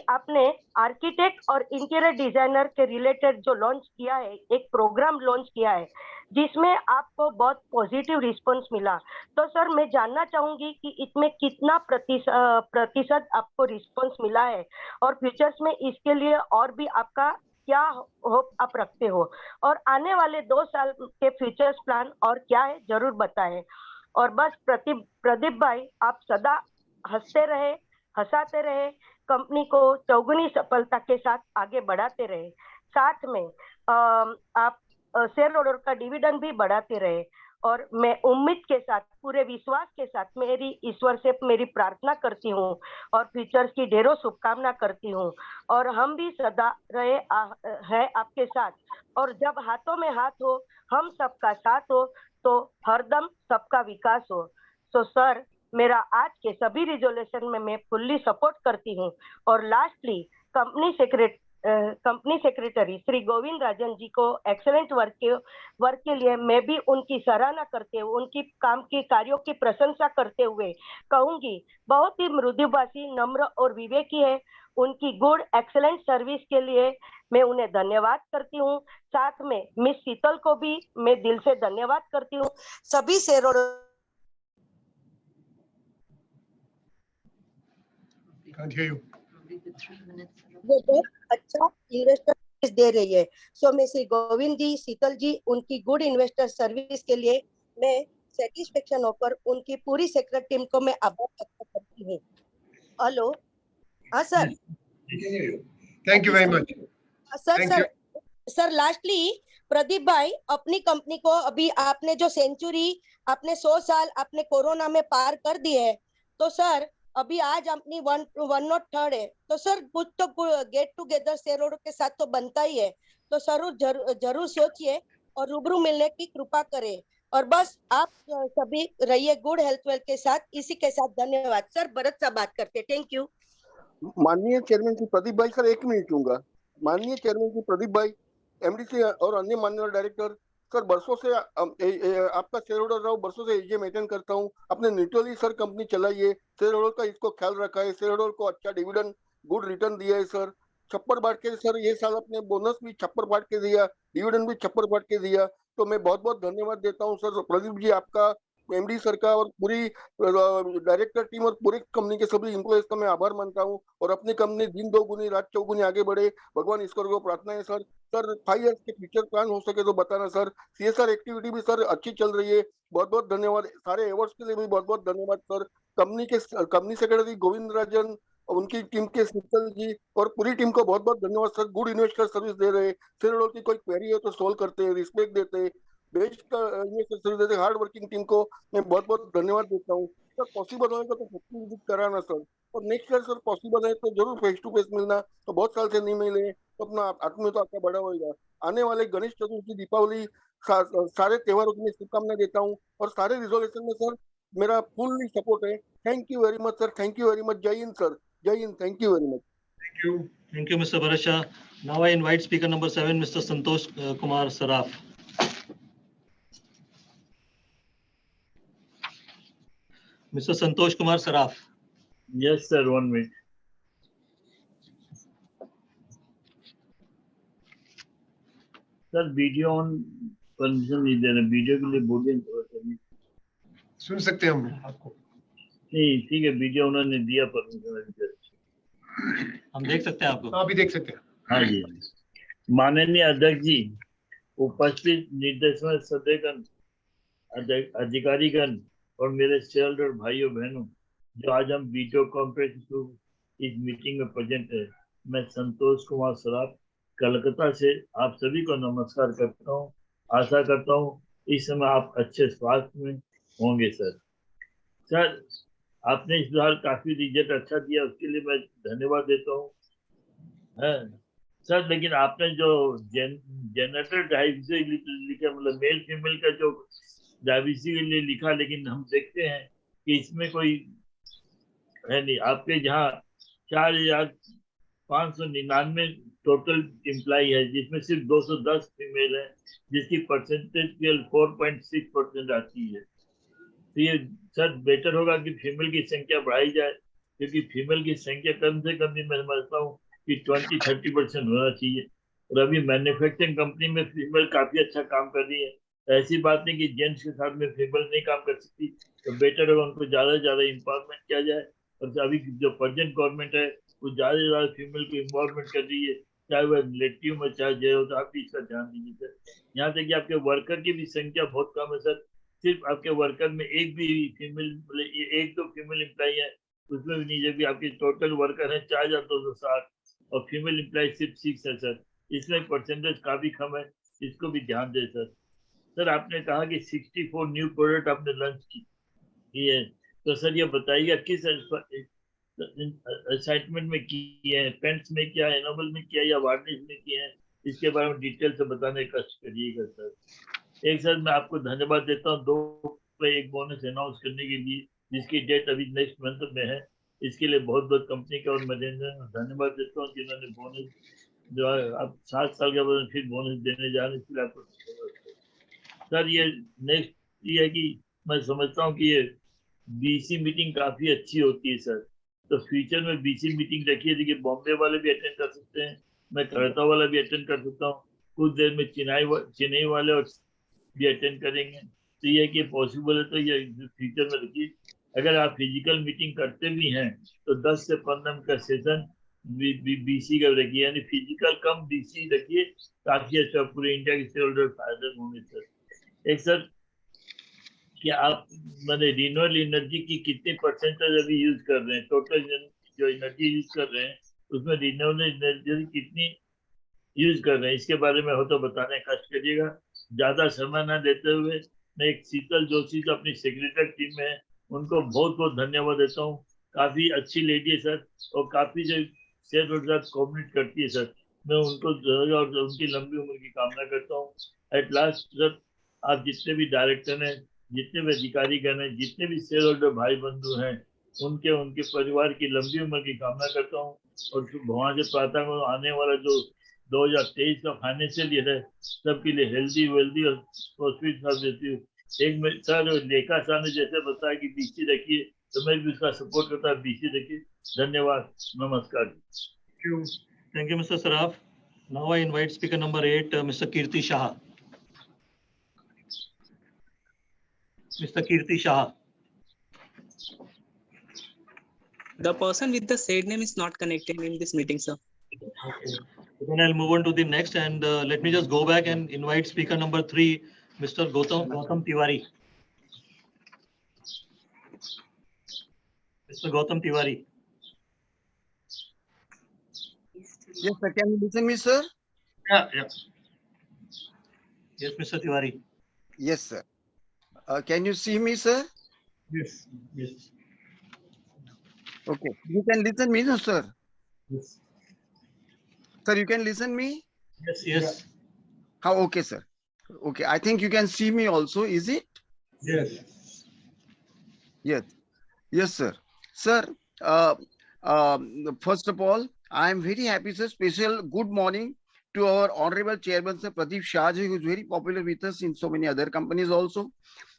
आपने आर्किटेक्ट और इंटीरियर डिजाइनर के रिलेटेड जो लॉन्च किया है, एक प्रोग्राम लॉन्च किया है जिसमें आपको बहुत पॉजिटिव रिस्पांस मिला। तो सर मैं जानना चाहूंगी कि इसमें कितना प्रतिशत आपको रिस्पांस मिला है और फ्यूचर्स में इसके लिए और भी आपका क्या होप आप रखते हो और आने वाले 2 साल के फ्यूचर्स प्लान और क्या है जरूर बताएं। और बस प्रदीप भाई, आप सदा हंसते रहे, हंसाते रहे, कंपनी को चौगुनी सफलता के साथ आगे बढ़ाते रहे। साथ में आप शेयर होल्डर का डिविडेंड भी बढ़ाते रहे और मैं उम्मीद के साथ, पूरे विश्वास के साथ मेरी ईश्वर से मेरी प्रार्थना करती हूँ और फ्यूचर्स की ढेरों शुभकामना करती हूँ। और हम भी सदा रहे है आपके साथ और जब हाथों में हाथ हो, हम सबका साथ हो तो हरदम सबका विकास हो। तो सर, मेरा आज के सभी रिजोल्यूशन में मैं फुल्ली सपोर्ट करती हूँ। और lastly company secretary Shri Govind Rajan ji को एक्सेलेंट वर्क के लिए मैं भी उनकी सराहना करते हुए, उनकी काम की कार्यों की प्रशंसा करते हुए कहूंगी, बहुत ही मृदुभाषी, नम्र और विवेकी है। उनकी गुड एक्सेलेंट सर्विस के लिए मैं उन्हें धन्यवाद करती हूँ। साथ में मिस शीतल को भी मैं दिल से धन्यवाद करती हूँ। सभी शेयर वो बहुत अच्छा इन्वेस्टर सर्विस दे रही है। सो मैं श्री गोविंद जी, शीतल जी, उनकी गुड इन्वेस्टर सर्विस के लिए मैं सेटिस्फेक्शन होकर उनकी पूरी सेक्रेटरी टीम को मैं आभार व्यक्त करती हूँ। हेलो, हाँ sir, thank you very much sir. Lastly Pradeep भाई, अपनी कंपनी को अभी आपने जो सेंचुरी, आपने 100 साल आपने कोरोना में पार कर दिए है, तो सर अभी आज अपनी 103rd है, तो सर कुछ तो गेट टुगेदर शेयर होल्डर के साथ तो बनता ही है। तो जरूर सोचिए और रूबरू मिलने की कृपा करें। और बस आप सभी रहिए गुड हेल्थ वेल्थ के साथ। इसी के साथ धन्यवाद सर। भरत साहब बात करते, थैंक यू। माननीय चेयरमैन श्री प्रदीप भाई, सर 1 मिनट लूंगा। माननीय चेयरमैन श्री प्रदीप भाई, MD और अन्य माननीय डायरेक्टर, सर बरसों से आपका शेयर होल्डर रहा हूँ, बरसों से AGM अटेंड करता हूँ। अपने न्यूट्रली सर कंपनी चलाइए, शेयर होल्डर का इसको ख्याल रखा है, शेयर होल्डर को अच्छा डिविडेंड गुड रिटर्न दिया है सर। छप्पर बांट के सर ये साल अपने बोनस भी छप्पर बांट के दिया, डिविडेंड भी छप्पर बांट के दिया, तो मैं बहुत बहुत धन्यवाद देता हूँ सर प्रदीप जी, आपका, MD सर का और पूरी डायरेक्टर टीम और पूरी कंपनी के सभी एम्प्लॉयज का मैं आभार मानता हूँ। और अपनी कंपनी दिन दोगुनी रात चौगुनी आगे बढ़े, भगवान ईश्वर को प्रार्थना है सर। सर 5 इयर्स के फ्यूचर प्लान हो सके तो बताना सर। CSR एक्टिविटी भी सर अच्छी चल रही है, बहुत बहुत धन्यवाद। सारे अवार्ड्स के लिए भी बहुत बहुत धन्यवाद सर। कंपनी सेक्रेटरी गोविंद राजन, उनकी टीम के शीतल जी और पूरी टीम को बहुत बहुत धन्यवाद सर। गुड इन्वेस्टर सर्विस दे रहे, शेयर होल्डर की कोई क्वेरी है तो सोल्व करते हैं, रिस्पेक्ट देते हैं, बेस्ट इन्वेस्टर सर्विस देते, हार्ड वर्किंग टीम को मैं बहुत बहुत धन्यवाद देता हूँ सर। पॉसिबल होगा तो सबकी विजिट कराना सर, और नेक्स्ट ईयर सर पॉसिबल है तो जरूर फेस टू फेस मिलना, तो बहुत साल से नहीं मिले तो अपना आत्मीय तो आपका बड़ा होगा। आने वाले गणेश चतुर्थी, दीपावली, सारे त्योहारों की शुभकामनाएं देता हूँ और सारे रिजोल्यूशन में सर मेरा फुल्ली सपोर्ट है। Thank you very much sir, thank you very much. जय Hind sir, Jai Hind, thank you very much. Thank you, Mr. Bharasha. Now I invite speaker number 7, Mr. Santosh Kumar Saraf. Mr. Santosh Kumar Saraf. Yes, sir. 1 minute. Sir video on permission नहीं दे रहे, video के लिए बोलिए थोड़ा सा। सुन सकते हैं हम आपको? नहीं ठीक है, वीडियो उन्होंने दिया परमिशन, हम देख सकते हैं आपको। हाँ अभी देख सकते हैं। हाँ जी। माननीय अध्यक्ष जी, उपस्थित निर्देशन सदस्यगण, अधिकारीगण और मेरे शेयरहोल्डर भाइयों बहनों, जो आज हम वीडियो कॉन्फ्रेंस थ्रू इस मीटिंग में प्रेजेंट है, मैं संतोष कुमार सराफ कलकत्ता से आप सभी को नमस्कार करता हूँ। आशा करता हूँ इस समय आप अच्छे स्वास्थ्य में होंगे। सर आपने इस बार काफी रिजल्ट अच्छा दिया, उसके लिए मैं धन्यवाद देता हूँ। सर लेकिन आपने जो जेनेटर डाइवर्सिटी लिखा, मतलब मेल फीमेल का जो डाइवर्सिटी के लिए लिखा, लेकिन हम देखते हैं कि इसमें कोई है नहीं। आपके जहाँ 4,599 टोटल एम्प्लॉय है, जिसमें सिर्फ 210 फीमेल है, जिसकी परसेंटेज 4.6% आती है। तो ये सर बेटर होगा कि फीमेल की संख्या बढ़ाई जाए, क्योंकि फीमेल की संख्या कम से कम भी मैं समझता हूँ कि 20-30% होना चाहिए। और अभी मैन्युफैक्चरिंग कंपनी में फीमेल काफी अच्छा काम कर रही है। ऐसी बात नहीं कि जेंट्स के साथ में फीमेल नहीं काम कर सकती, तो बेटर होगा उनको ज्यादा से ज्यादा इम्पावरमेंट किया जाए। और अभी जो प्रेजेंट गवर्नमेंट है वो ज्यादा से ज्यादा फीमेल को इम्पावरमेंट कर रही है, चाहे वह रिलेटिव में चाहे जो हो, तो आप भी इसका ध्यान दीजिए सर। यहाँ तक कि आपके वर्कर की भी संख्या बहुत कम है सर, सिर्फ आपके वर्कर में एक भी फीमेल, मतलब एक तो फीमेल एम्प्लॉय है, उसमें भी नहीं, जबकि आपके टोटल वर्कर है 4,260 और फीमेल एम्प्लॉय सिर्फ 6 है सर। इसमें परसेंटेज काफी कम है, इसको भी ध्यान दें सर। सर आपने कहा कि 64 न्यू प्रोडक्ट आपने लॉन्च की है, तो सर ये बताइएगा किस असाइनमेंट में किए हैं, पेंट्स में किया, एनोबल में किया या वार्निश में किए हैं, इसके बारे में डिटेल से बताने का कष्ट करिएगा सर। एक सर मैं आपको धन्यवाद देता हूँ 2 पे एक बोनस अनाउंस करने के लिए, जिसकी डेट अभी नेक्स्ट मंथ में है। इसके लिए बहुत बहुत कंपनी का और मैनेजमेंट धन्यवाद देता हूँ, जिन्होंने बोनस जो है अब 7 साल के बाद फिर बोनस देने जा रहे हैं, इसलिए आपको सर। ये नेक्स्ट ये है कि मैं समझता हूँ कि ये बीसी मीटिंग काफी अच्छी होती है सर, तो फ्यूचर में बीसी मीटिंग रखिए। देखिए बॉम्बे वाले भी अटेंड कर सकते हैं, मैं कलकत्ता वाला भी अटेंड कर सकता हूँ, कुछ देर में चेन्नई वाले और भी अटेंड करेंगे। तो ये कि पॉसिबल है तो ये फ्यूचर में रखिए। अगर आप फिजिकल मीटिंग करते भी हैं तो 10 से 15 मिनट का सेशन बीसी का रखिए, यानी फिजिकल कम बीसी रखिए, काफी अच्छा पूरे इंडिया के शेयर होल्डर फायदे होंगे सर। एक सर कि आप मैंने रिन्यूएबल एनर्जी की कितनी परसेंटेज अभी यूज कर रहे हैं, टोटल जो एनर्जी यूज कर रहे हैं उसमें रिन्यूएबल एनर्जी कितनी यूज कर रहे हैं, इसके बारे में हो तो बताने का कष्ट करिएगा। ज्यादा समय न देते हुए मैं एक शीतल जोशी जो अपनी सेक्रेटरी टीम में है उनको बहुत बहुत धन्यवाद देता हूँ। काफी अच्छी लेडी है सर, और काफी जो शेयर होल्डर कोऑपरेट करती है सर, मैं उनको और उनकी लंबी उम्र की कामना करता हूँ। एट लास्ट सर, आप जितने भी डायरेक्टर हैं, जितने भी अधिकारीगण हैं, जितने भी शेयर होल्डर भाई बंधु हैं, उनके परिवार की लंबी उम्र की कामना करता हूँ। और भगवान से प्रार्थना करूँ आने वाला जो 2023 का फाइनेंशियल ईयर है सबके लिए हेल्दी वेल्दी और प्रॉस्पेरिटी देती हूँ। एक में सर लेखा साहब ने जैसे बताया कि बीसी रखिए, तो मैं भी उसका सपोर्ट करता हूँ, बीसी रखिए। धन्यवाद, नमस्कार। Thank you, Mr. Saraf. Now I invite speaker number 8, Mr. Kirti Shah. Mr. Kirti Shah. The person with the said name is not connected in this meeting, sir. Okay. Then I'll move on to the next, and let me just go back and invite speaker number 3, Mr. Gautam Tiwari. Mr. Gautam Tiwari. Yes, sir. Can you listen me, sir? Yeah. Yes, Mr. Tiwari. Yes, sir. Can you see me, sir? Yes. Okay. You can listen me, no, sir? Yes. Sir, you can listen me? Yes. How? Okay, sir. Okay. I think you can see me also. Is it? Yes. Yes, sir. Sir, first of all, I am very happy, sir. Special good morning to our honorable chairman, Sir Pradeep Shah, who is very popular with us in so many other companies also,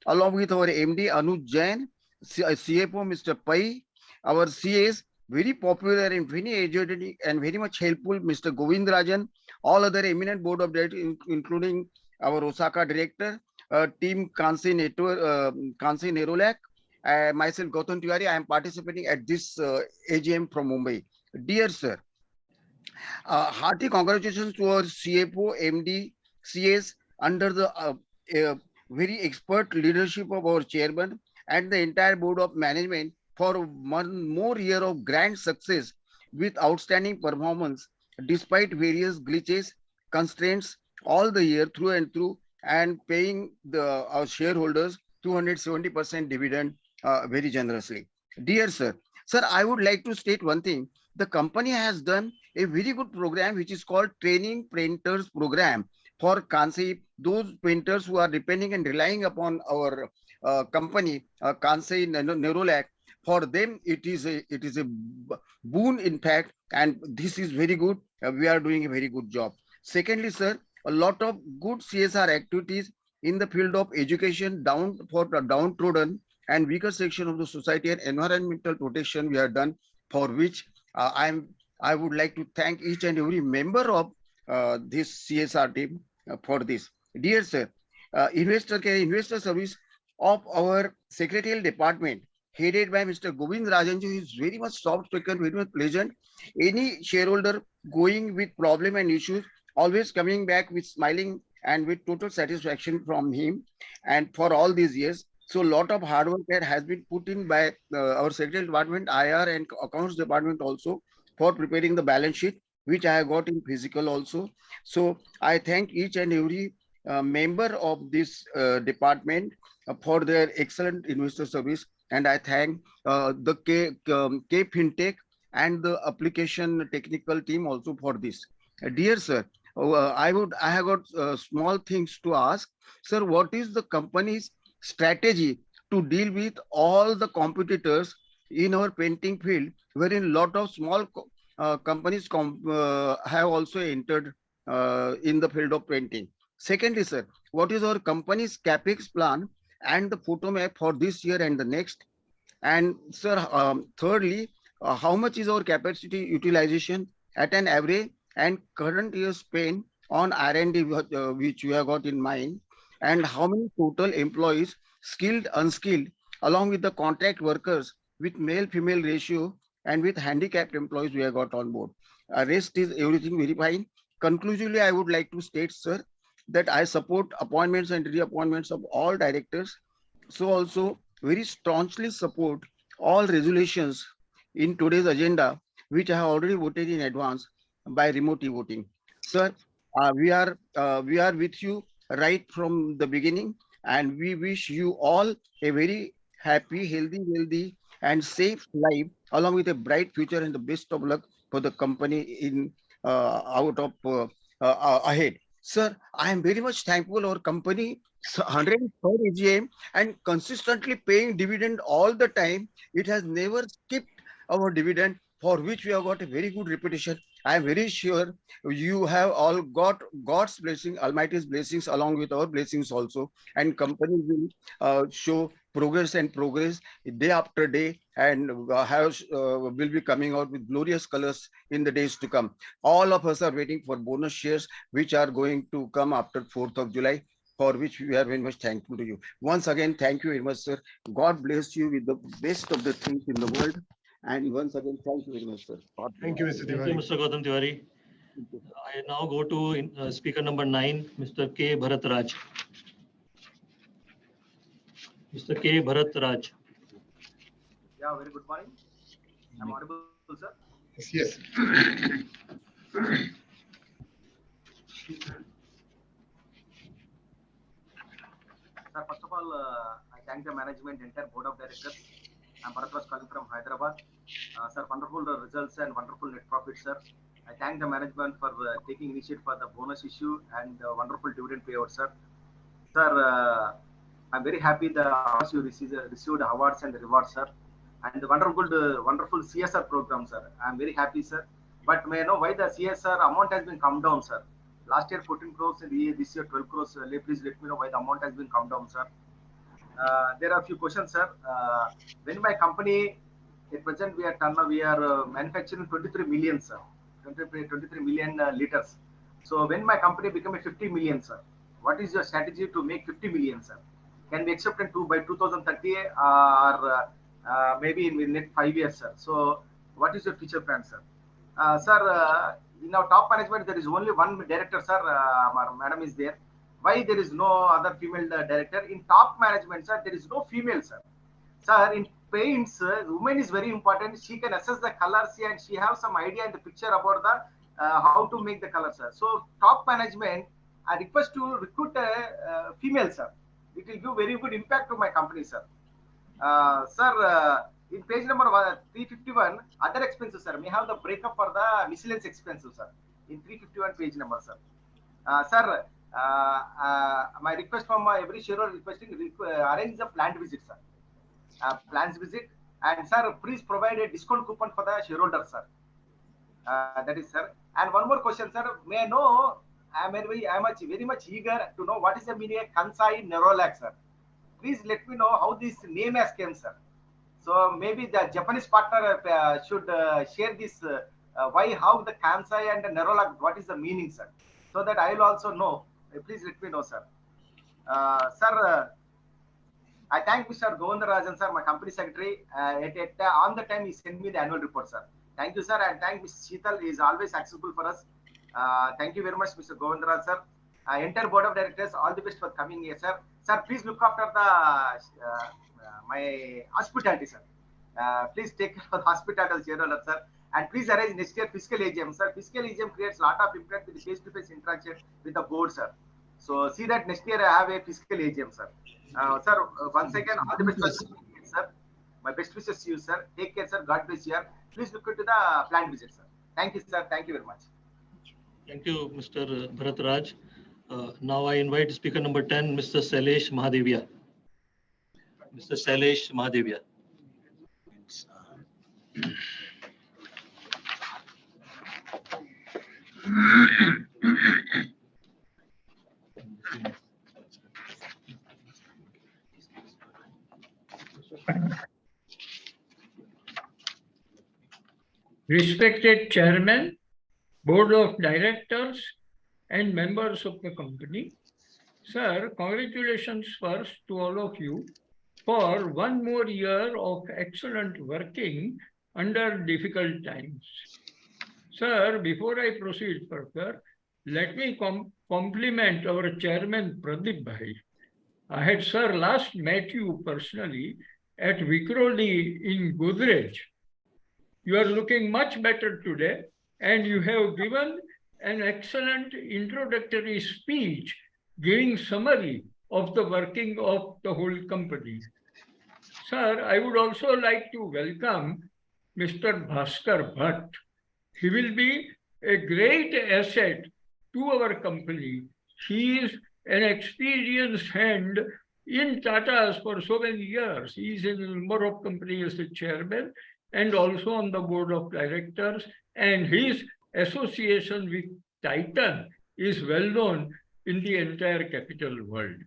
along with our MD Anuj Jain, CFO Mr. Pai, our CS, very popular and very educated and very much helpful Mr. Govind Rajan, all other eminent board of directors, including our Osaka director, team Kansai Nerolac, myself Gautam Tiwari. I am participating at this AGM from Mumbai. Dear sir, hearty congratulations to our CFO, MD, CS under the very expert leadership of our chairman and the entire board of management for one more year of grand success with outstanding performance despite various glitches, constraints all the year through and through, and paying our shareholders 270% dividend very generously. Dear sir, I would like to state one thing. The company has done a very good program which is called Training Painters Program for Kansai, those painters who are depending and relying upon our company, Kansai Nerolac. For them, it is a boon in fact, and this is very good. We are doing a very good job. Secondly, sir, a lot of good CSR activities in the field of education for the downtrodden and weaker section of the society and environmental protection we have done, for which I would like to thank each and every member of this CSR team for this. Dear sir, investor service of our secretarial department headed by Mr. Govind Rajanji is very much soft-spoken, very much pleasant. Any shareholder going with problem and issues, always coming back with smiling and with total satisfaction from him, and for all these years. So a lot of hard work that has been put in by our secretarial department, IR and accounts department also, for preparing the balance sheet, which I have got in physical also. So I thank each and every member of this department for their excellent investor service. And I thank the K FinTech and the application technical team also for this. Dear sir, I have got small things to ask. Sir, what is the company's strategy to deal with all the competitors in our painting field, wherein lot of small companies have also entered in the field of painting? Secondly, sir, what is our company's capex plan and the photo map for this year and the next? And sir, thirdly, how much is our capacity utilization at an average and current year spend on R&D which you have got in mind? And how many total employees, skilled, unskilled, along with the contract workers with male-female ratio and with handicapped employees we have got on board? Rest is everything very fine. Conclusively, I would like to state, sir, that I support appointments and reappointments of all directors. So also very staunchly support all resolutions in today's agenda, which I have already voted in advance by remote voting. Sir, we are with you right from the beginning, and we wish you all a very happy, healthy, wealthy, and safe life, along with a bright future and the best of luck for the company in ahead. Sir, I am very much thankful our company 103rd AGM and consistently paying dividend all the time. It has never skipped our dividend, for which we have got a very good reputation. I am very sure you have all got God's blessing, Almighty's blessings, along with our blessings also. And company will show progress and progress day after day, and will be coming out with glorious colors in the days to come. All of us are waiting for bonus shares, which are going to come after 4th of July, for which we are very much thankful to you. Once again, thank you very much, sir. God bless you with the best of the things in the world. And once again, thank you very much, sir. Thank you, Mr. Tiwari. Thank you, Mr. Gautam Tiwari. I now go to speaker number 9, Mr. K. Bharat Raj. Mr. K. Bharat Raj. Yeah, very good morning. I'm audible, sir? Yes. Sir, first of all, I thank the management, entire board of directors. I'm Bharat Raj calling from Hyderabad. Sir, wonderful results and wonderful net profit, sir. I thank the management for taking initiative for the bonus issue and wonderful dividend payout, sir. Sir, I'm very happy the awards you received awards and the rewards, sir. And the wonderful CSR program, sir. I'm very happy, sir. But may I know why the CSR amount has been come down, sir? Last year 14 crores and this year 12 crores. Please let me know why the amount has been come down, sir. There are a few questions, sir. When my company, at present we are manufacturing 23 million, sir. 23 million liters. So when my company become a 50 million, sir, what is your strategy to make 50 million, sir? Can we accept in by 2030 or maybe in the next 5 years, sir? So what is your future plan, sir? Sir, in our top management, there is only one director, sir. Madam is there. Why there is no other female director? In top management, sir, there is no female, sir. Sir, in paints, woman is very important. She can assess the colors and she has some idea in the picture about the how to make the color, sir. So top management, I request to recruit a female, sir. It will give very good impact to my company, sir. Sir, in page number 351, other expenses, sir. We have the breakup for the miscellaneous expenses, sir. In 351 page number, sir. Sir, my request from every shareholder requesting arrange the plant visit, sir. Plans visit, and sir, please provide a discount coupon for the shareholder, sir. That is, sir. And one more question, sir. May I know? I am very much eager to know what is the meaning of Kansai Nerolac, sir. Please let me know how this name has come, sir. So maybe the Japanese partner should share this why, how the Kansai and the Nerolac, what is the meaning, sir? So that I will also know. Please let me know, sir. Sir, I thank Mr. Govindarajan, sir, my company secretary. On the time he sent me the annual report, sir. Thank you, sir, and thank Ms. Sheetal. He is always accessible for us. Thank you very much, Mr. Govindarajan, sir. Entire board of directors, all the best for coming here, sir. Sir, please look after the my hospitality, sir. Please take care of the hospitality, shareholder, sir. And please arrange next year fiscal AGM, sir. Fiscal AGM creates a lot of impact with the face-to-face interaction with the board, sir. So see that next year I have a fiscal AGM, sir. Sir, once again, all the best, sir. My best wishes to you, sir. Take care, sir. God bless you. Please look into the plant visit, sir. Thank you, sir. Thank you very much. Thank you, Mr. Bharat Raj. Now I invite speaker number 10, Mr. Sailesh Mahadevia. Mr. Sailesh Mahadevia. Respected Chairman, Board of Directors, and members of the company. Sir, congratulations first to all of you for one more year of excellent working under difficult times. Sir, before I proceed further, let me compliment our Chairman Pradeep Bhai. I had, sir, last met you personally at Vikroli in Godrej. You are looking much better today, and you have given an excellent introductory speech giving summary of the working of the whole company. Sir, I would also like to welcome Mr. Bhaskar Bhatt. He will be a great asset to our company. He is an experienced hand in Tata's for so many years. He is in a number of companies as the chairman and also on the board of directors, and his association with Titan is well known in the entire capital world.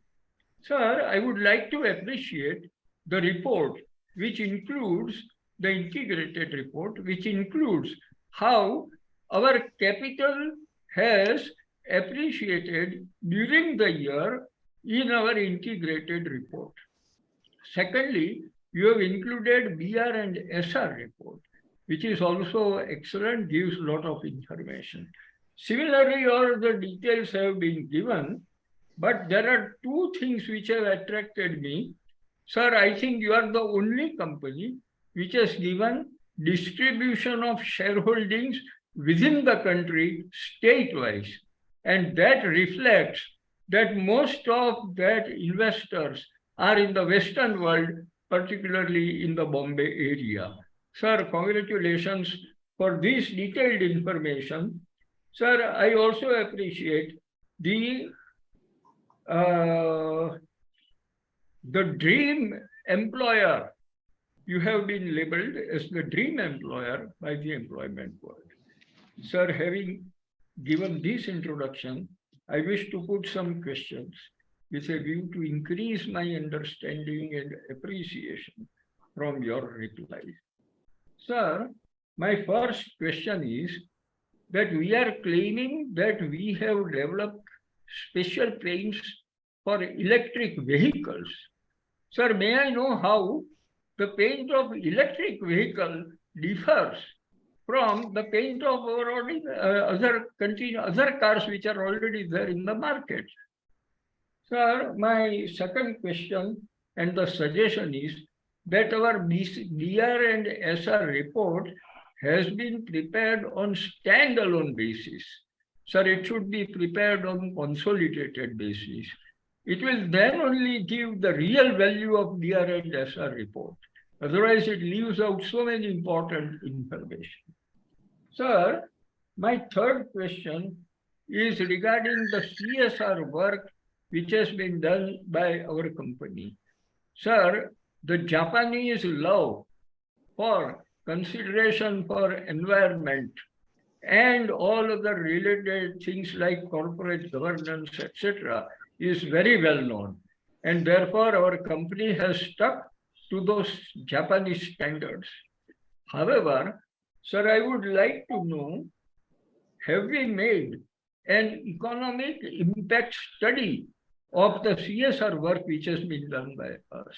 Sir, I would like to appreciate the report, which includes the integrated report, which includes how our capital has appreciated during the year in our integrated report. Secondly, you have included BR and SR report, which is also excellent, gives a lot of information. Similarly, all the details have been given, but there are two things which have attracted me. Sir, I think you are the only company which has given distribution of shareholdings within the country state-wise, and that reflects that most of that investors are in the Western world, particularly in the Bombay area. Sir, congratulations for this detailed information. Sir, I also appreciate the dream employer. You have been labeled as the dream employer by the employment board. Sir, having given this introduction, I wish to put some questions with a view to increase my understanding and appreciation from your replies. Sir, my first question is, that we are claiming that we have developed special paints for electric vehicles. Sir, may I know how the paint of electric vehicle differs from the paint of our other cars which are already there in the market? Sir, my second question and the suggestion is that our DR and SR report has been prepared on standalone basis. Sir, it should be prepared on consolidated basis. It will then only give the real value of DR and SR report. Otherwise, it leaves out so many important information. Sir, my third question is regarding the CSR work which has been done by our company. Sir, the Japanese love for consideration for environment and all other related things like corporate governance, etc., is very well known. And therefore, our company has stuck to those Japanese standards. However, sir, I would like to know, have we made an economic impact study of the CSR work which has been done by us?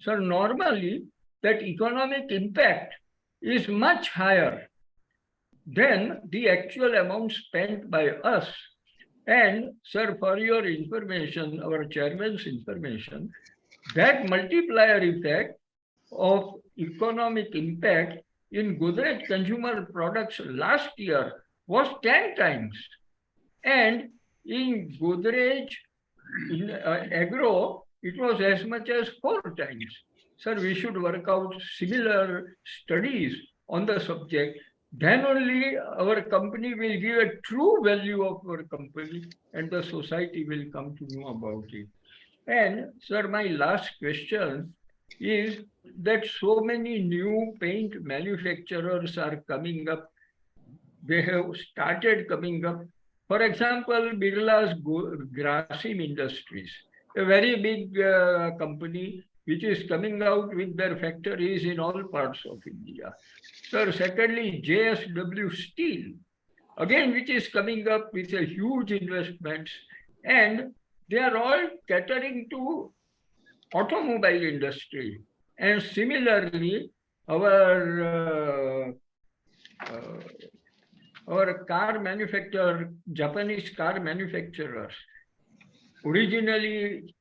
Sir, normally that economic impact is much higher than the actual amount spent by us. And sir, for your information, our chairman's information, that multiplier effect of economic impact in Godrej Consumer Products last year was 10 times. And in Godrej Agro, it was as much as 4 times. Sir, we should work out similar studies on the subject. Then only our company will give a true value of our company and the society will come to know about it. And sir, my last question is that so many new paint manufacturers are coming up. They have started coming up. For example, Birla's Grasim Industries, a very big company which is coming out with their factories in all parts of India. Sir, secondly, JSW Steel, again, which is coming up with a huge investments, and they are all catering to automobile industry. And similarly, our car manufacturer, Japanese car manufacturers, originally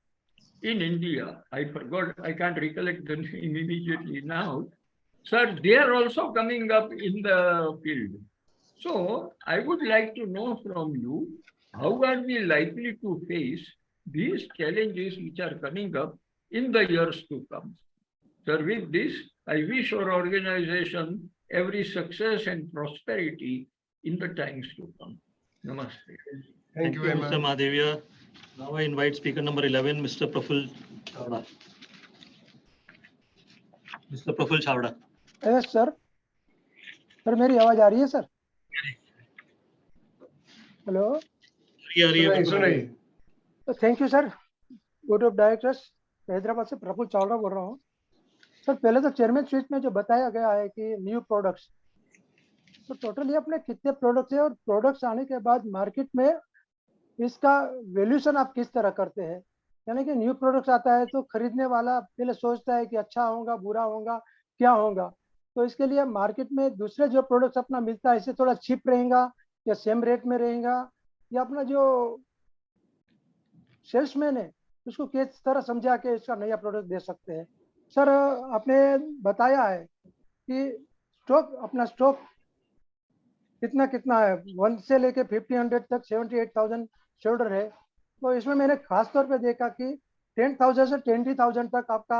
in India, I forgot, I can't recollect the name immediately now. Sir, they are also coming up in the field. So I would like to know from you, how are we likely to face these challenges which are coming up in the years to come? Sir, with this, I wish our organization every success and prosperity in the times to come. Namaste. Thank you very much, Mr. Mahadevia. Now I invite speaker number 11, Mr. Praful Chavda. Mr. Praful Chavda. Yes sir sir मेरी आवाज आ रही है sir hello thank you sir board of directors Hyderabad से प्रफुल्ल चावड़ा बोल रहा हूँ sir पहले तो चेयरमैन स्पीच में जो बताया गया है कि न्यू प्रोडक्ट्स तो टोटली अपने कितने प्रोडक्ट्स है और प्रोडक्ट्स आने के बाद मार्केट में इसका वैल्यूएशन आप किस तरह करते हैं यानी कि न्यू प्रोडक्ट्स आता है तो खरीदने वाला पहले सोचता है कि अच्छा होगा बुरा होगा क्या होगा तो इसके लिए मार्केट में दूसरे जो प्रोडक्ट्स अपना मिलता है इससे थोड़ा चीप रहेगा या सेम रेट में रहेगा या अपना जो सेल्समैन है उसको किस तरह समझा के इसका नया प्रोडक्ट दे सकते हैं सर आपने बताया है कि स्टॉक कितना कितना है 1 से लेके 1500 तक 78,000 शोल्डर है तो इसमें मैंने खास तौर पे देखा कि 10,000 से 20,000 तक आपका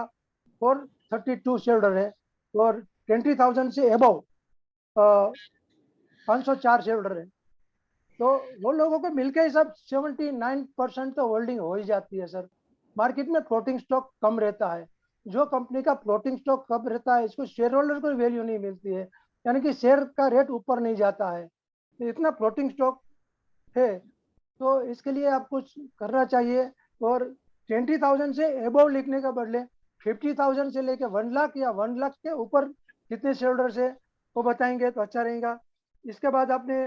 432 शोल्डर है और 20,000 से अबव 504 शोल्डर है तो वो लोगों को मिलकर सब 79% तो होल्डिंग हो ही जाती है सर मार्केट में फ्लोटिंग स्टॉक कम रहता है जो कंपनी का फ्लोटिंग स्टॉक कम रहता है इसको शेयर होल्डर को वैल्यू नहीं मिलती है यानी कि शेयर का रेट ऊपर नहीं जाता है तो इतना फ्लोटिंग स्टॉक है तो इसके लिए आप कुछ करना चाहिए और 20,000 से अबव लिखने का बदले 50,000 से लेके 1 लाख या 1 लाख के ऊपर कितने शेयर होल्डर्स है वो बताएंगे तो अच्छा रहेगा इसके बाद आपने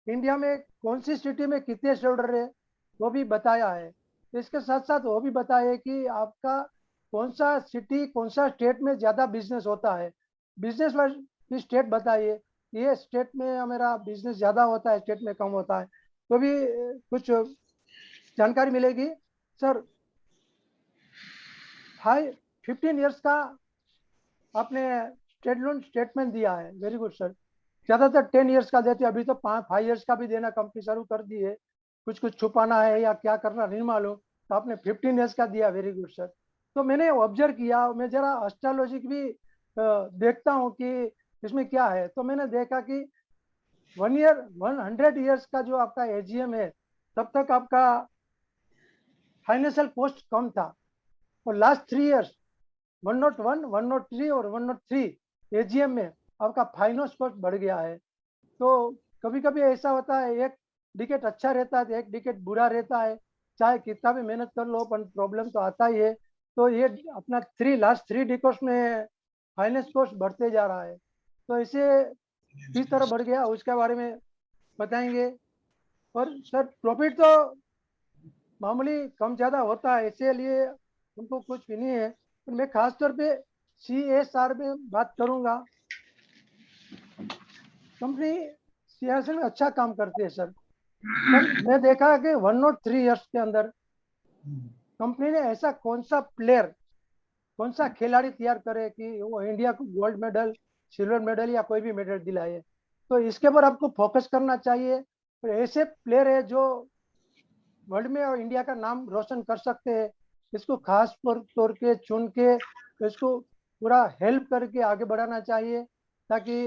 इंडिया में कौन सी सिटी में कितने शेयर होल्डर है वो भी बताया है। इसके साथ साथ वो भी बताया कि आपका कौन सा सिटी कौन सा स्टेट में ज़्यादा बिजनेस होता है, बिजनेस वाइज की स्टेट बताइए, ये स्टेट में मेरा बिजनेस ज़्यादा होता है, स्टेट में कम होता है, तो भी कुछ जानकारी मिलेगी। सर 15 इयर्स का आपने स्टेट लोन स्टेटमेंट दिया है, वेरी गुड सर। ज़्यादातर 10 इयर्स का देते हैं, अभी तो 5 इयर्स का भी देना कंपनी शुरू कर दी है, कुछ कुछ छुपाना है या क्या करना नहीं मालूम, तो आपने 15 इयर्स का दिया, वेरी गुड सर। तो मैंने ऑब्जर्व किया, मैं जरा एस्ट्रोलॉजी भी देखता हूँ कि इसमें क्या है, तो मैंने देखा कि 100 इयर्स का जो आपका एजीएम है तब तक आपका फाइनेंशियल कॉस्ट कम था, और लास्ट 3 इयर्स 101, 103 और 103 एजीएम में आपका फाइनेंस कॉस्ट बढ़ गया है। तो कभी कभी ऐसा होता है, एक डिकेट अच्छा रहता है, एक डिकेट बुरा रहता है, चाहे कितना भी मेहनत कर लो पर प्रॉब्लम तो आता ही है। तो ये अपना लास्ट 3 डिकेट्स में फाइनेंस कॉस्ट बढ़ते जा रहा है, तो इसे किस तरह बढ़ गया उसके बारे में बताएंगे। और सर प्रॉफिट तो मामूली कम ज़्यादा होता है, इसीलिए उनको कुछ भी नहीं है, पर मैं खासतौर पे CSR में बात करूंगा। कंपनी CSR में अच्छा काम करती है सर। मैं देखा कि 103 इयर्स के अंदर कंपनी ने ऐसा कौन सा प्लेयर, कौन सा खिलाड़ी तैयार करे कि वो इंडिया को गोल्ड मेडल, सिल्वर मेडल या कोई भी मेडल दिलाए, तो इसके ऊपर आपको फोकस करना चाहिए। और ऐसे प्लेयर है जो वर्ल्ड में और इंडिया का नाम रोशन कर सकते हैं, इसको खास तौर के चुन के इसको पूरा हेल्प करके आगे बढ़ाना चाहिए, ताकि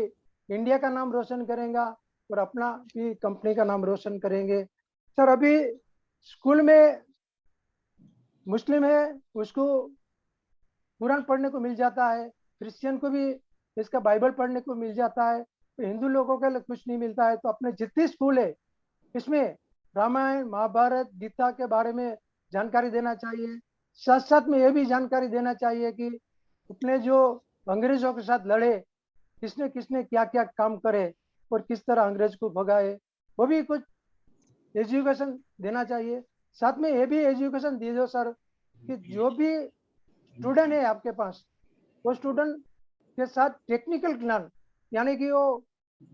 इंडिया का नाम रोशन करेंगे और अपना भी कंपनी का नाम रोशन करेंगे। सर अभी स्कूल में मुस्लिम है उसको कुरान पढ़ने को मिल जाता है, क्रिश्चियन को भी इसका बाइबल पढ़ने को मिल जाता है, तो हिंदू लोगों के लिए कुछ नहीं मिलता है। तो अपने जितनी स्कूल है इसमें रामायण महाभारत गीता के बारे में जानकारी देना चाहिए। साथ साथ में ये भी जानकारी देना चाहिए कि अपने जो अंग्रेजों के साथ लड़े, किसने किसने क्या क्या काम करे और किस तरह अंग्रेज को भगाए, वो भी कुछ एजुकेशन देना चाहिए। साथ में ये भी एजुकेशन दे दो सर कि जो भी स्टूडेंट है आपके पास, वो स्टूडेंट के साथ टेक्निकल ज्ञान, यानी कि वो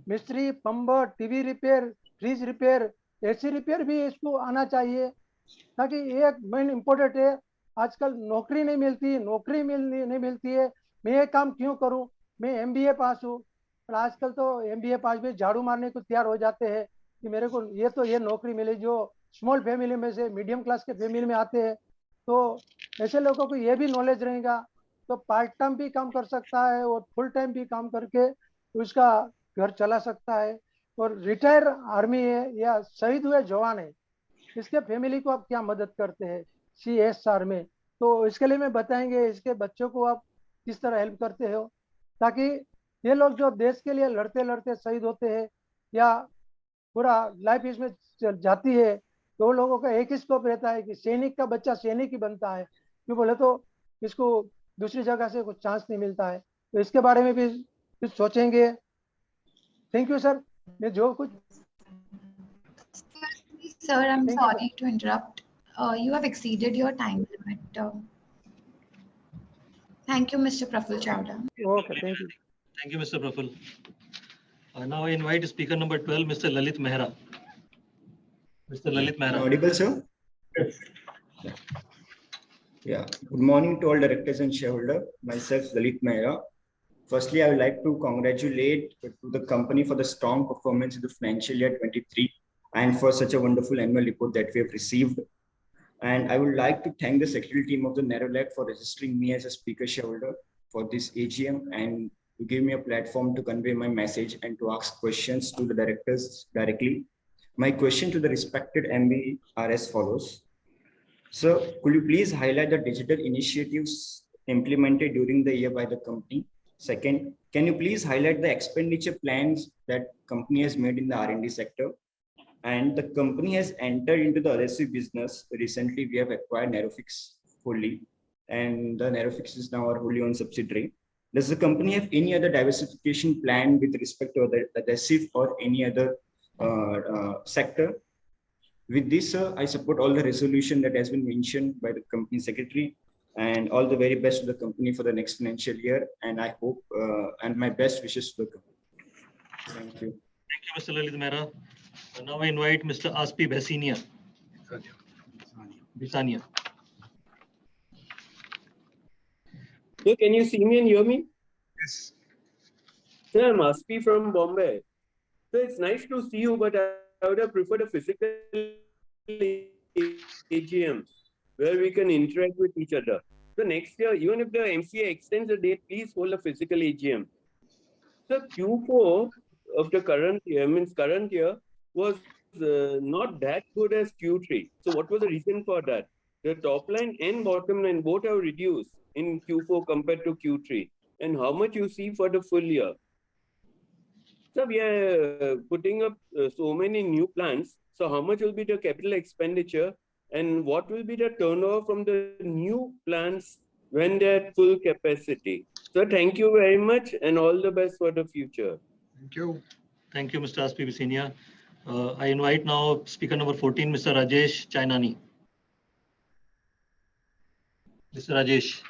मिस्त्री, plumber, TV repair, fridge repair, AC repair भी इसको आना चाहिए, ताकि एक मेन इम्पोर्टेंट है, आजकल नौकरी नहीं मिलती, नहीं मिलती है, मैं ये काम क्यों करूं, मैं MBA पास हूँ, और आजकल तो MBA पास भी झाड़ू मारने को तैयार हो जाते हैं कि मेरे को ये नौकरी मिले, जो स्मॉल फैमिली में से मीडियम क्लास के फैमिली में आते हैं। तो ऐसे लोगों को ये भी नॉलेज रहेगा तो पार्ट टाइम भी काम कर सकता है और फुल टाइम भी काम करके उसका घर चला सकता है। और रिटायर आर्मी है या शहीद हुए जवान है, इसके फैमिली को आप क्या मदद करते हैं CSR में, तो इसके लिए मैं बताएंगे, इसके बच्चों को आप किस तरह हेल्प करते हो, ताकि ये लोग जो देश के लिए लड़ते लड़ते शहीद होते हैं या पूरा लाइफ इसमें जाती है, तो लोगों का एक ही स्कोप रहता है कि सैनिक का बच्चा सैनिक ही बनता है, क्यों बोले तो इसको दूसरी जगह से कुछ चांस नहीं मिलता है। तो इसके बारे में भी कुछ सोचेंगे। Thank you sir. मैं जो कुछ Sir, I'm sorry to interrupt. You have exceeded your time limit. Thank you, Mr. Praful Chowda. Okay, thank you. Thank you, Mr. Praful. Now I invite speaker number 12, Mr. Lalit Mehra. Mr. Lalit Mehra. Audible, sir? Yes. Yeah. Good morning to all directors and shareholders. Myself, Lalit Mehra. Firstly, I would like to congratulate to the company for the strong performance in the financial year 23 and for such a wonderful annual report that we have received. And I would like to thank the secretary team of the Nerolac for registering me as a speaker shareholder for this AGM and to give me a platform to convey my message and to ask questions to the directors directly. My question to the respected MD are as follows. Sir, could you please highlight the digital initiatives implemented during the year by the company? Second, can you please highlight the expenditure plans that company has made in the R&D sector? And the company has entered into the adhesive business. Recently, we have acquired Nerofix fully, and the Nerofix is now our wholly owned subsidiary. Does the company have any other diversification plan with respect to the adhesive or any other sector. With this, I support all the resolution that has been mentioned by the company secretary, and all the very best to the company for the next financial year. And I hope, and my best wishes to the company. Thank you. Thank you, Mr. Lalit Mehra. Now I invite Mr. Aspi Bhesania. Bisania. So can you see me and hear me? Yes. Sir, I'm Aspi from Bombay. So it's nice to see you, but I would have preferred a physical AGM where we can interact with each other. So next year, even if the MCA extends the date, please hold a physical AGM. So Q4 of the current year, was not that good as Q3. So what was the reason for that? The top line and bottom line both have reduced in Q4 compared to Q3. And how much you see for the full year? So we are putting up so many new plants. So how much will be the capital expenditure and what will be the turnover from the new plants when they're at full capacity? So thank you very much and all the best for the future. Thank you. Thank you, Mr. Aspi Bhesania. I invite now speaker number 14, Mr. Rajesh Chainani. Mr. Rajesh.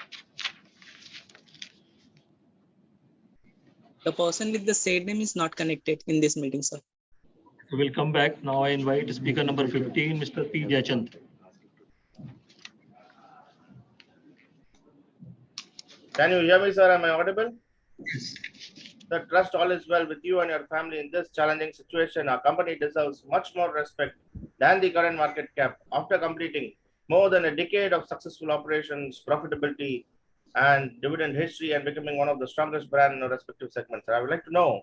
The person with the said name is not connected in this meeting, sir. So we'll come back. Now I invite speaker number 15, Mr. P. Jayachand. Can you hear me, sir? Am I audible? Yes. Sir, trust all is well with you and your family in this challenging situation. Our company deserves much more respect than the current market cap. After completing more than a decade of successful operations, profitability, and dividend history, and becoming one of the strongest brands in our respective segments, I would like to know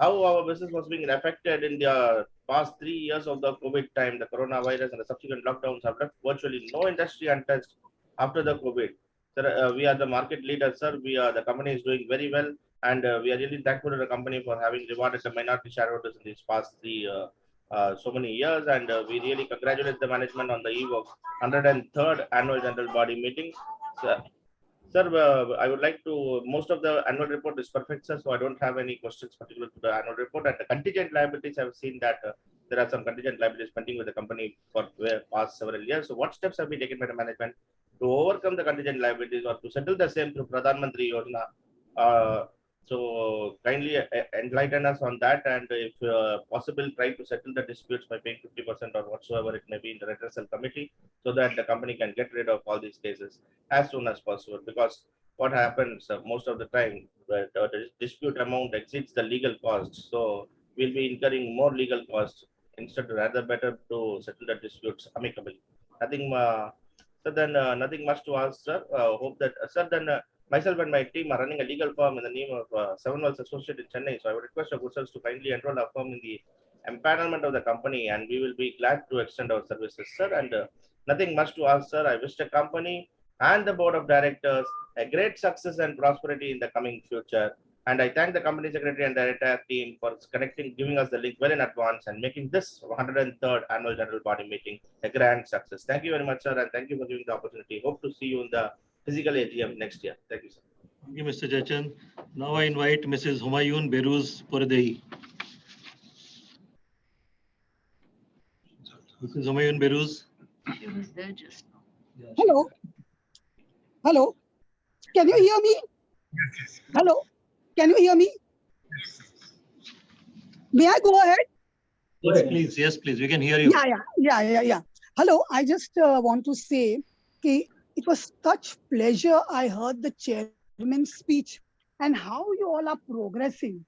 how our business was being affected in the past 3 years of the COVID time. The coronavirus and the subsequent lockdowns have left virtually no industry untouched after the COVID. Sir, we are the market leader, sir. The company is doing very well, and we are really thankful to the company for having rewarded the minority shareholders in these past so many years. And we really congratulate the management on the eve of 103rd annual general body meeting. Sir, I would like to, most of the annual report is perfect, sir, so I don't have any questions particular to the annual report. And the contingent liabilities, I've seen that there are some contingent liabilities pending with the company for past several years. So what steps have been taken by the management to overcome the contingent liabilities or to settle the same through Pradhan Mantri Yojana? So kindly enlighten us on that, and if possible, try to settle the disputes by paying 50% or whatsoever it may be in the redressal committee, so that the company can get rid of all these cases as soon as possible. Because what happens most of the time, the dispute amount exceeds the legal costs, so we'll be incurring more legal costs instead. Rather better to settle the disputes amicably. Nothing. So then nothing much to ask, sir. Hope that, sir, then. Myself and my team are running a legal firm in the name of Seven Wells Associates in Chennai. So I would request our good sirs to kindly enroll our firm in the empanelment of the company, and we will be glad to extend our services, sir. And nothing much to ask, sir. I wish the company and the board of directors a great success and prosperity in the coming future. And I thank the company secretary and the entire team for giving us the link well in advance and making this 103rd annual general body meeting a grand success. Thank you very much, sir, and thank you for giving the opportunity. Hope to see you in the physical AGM next year. Thank you, sir. Thank you, Mr. Jayachand. Now I invite Mrs. Humayun Beruz Poredehi. Mrs. Humayun Beruz. She was there just now. Hello. Hello. Can you hear me? Yes. Hello. Can you hear me? Yes. May I go ahead? Yes, please. Yes, please. We can hear you. Yeah. Hello. I just want to say, it was such pleasure. I heard the chairman's speech and how you all are progressing.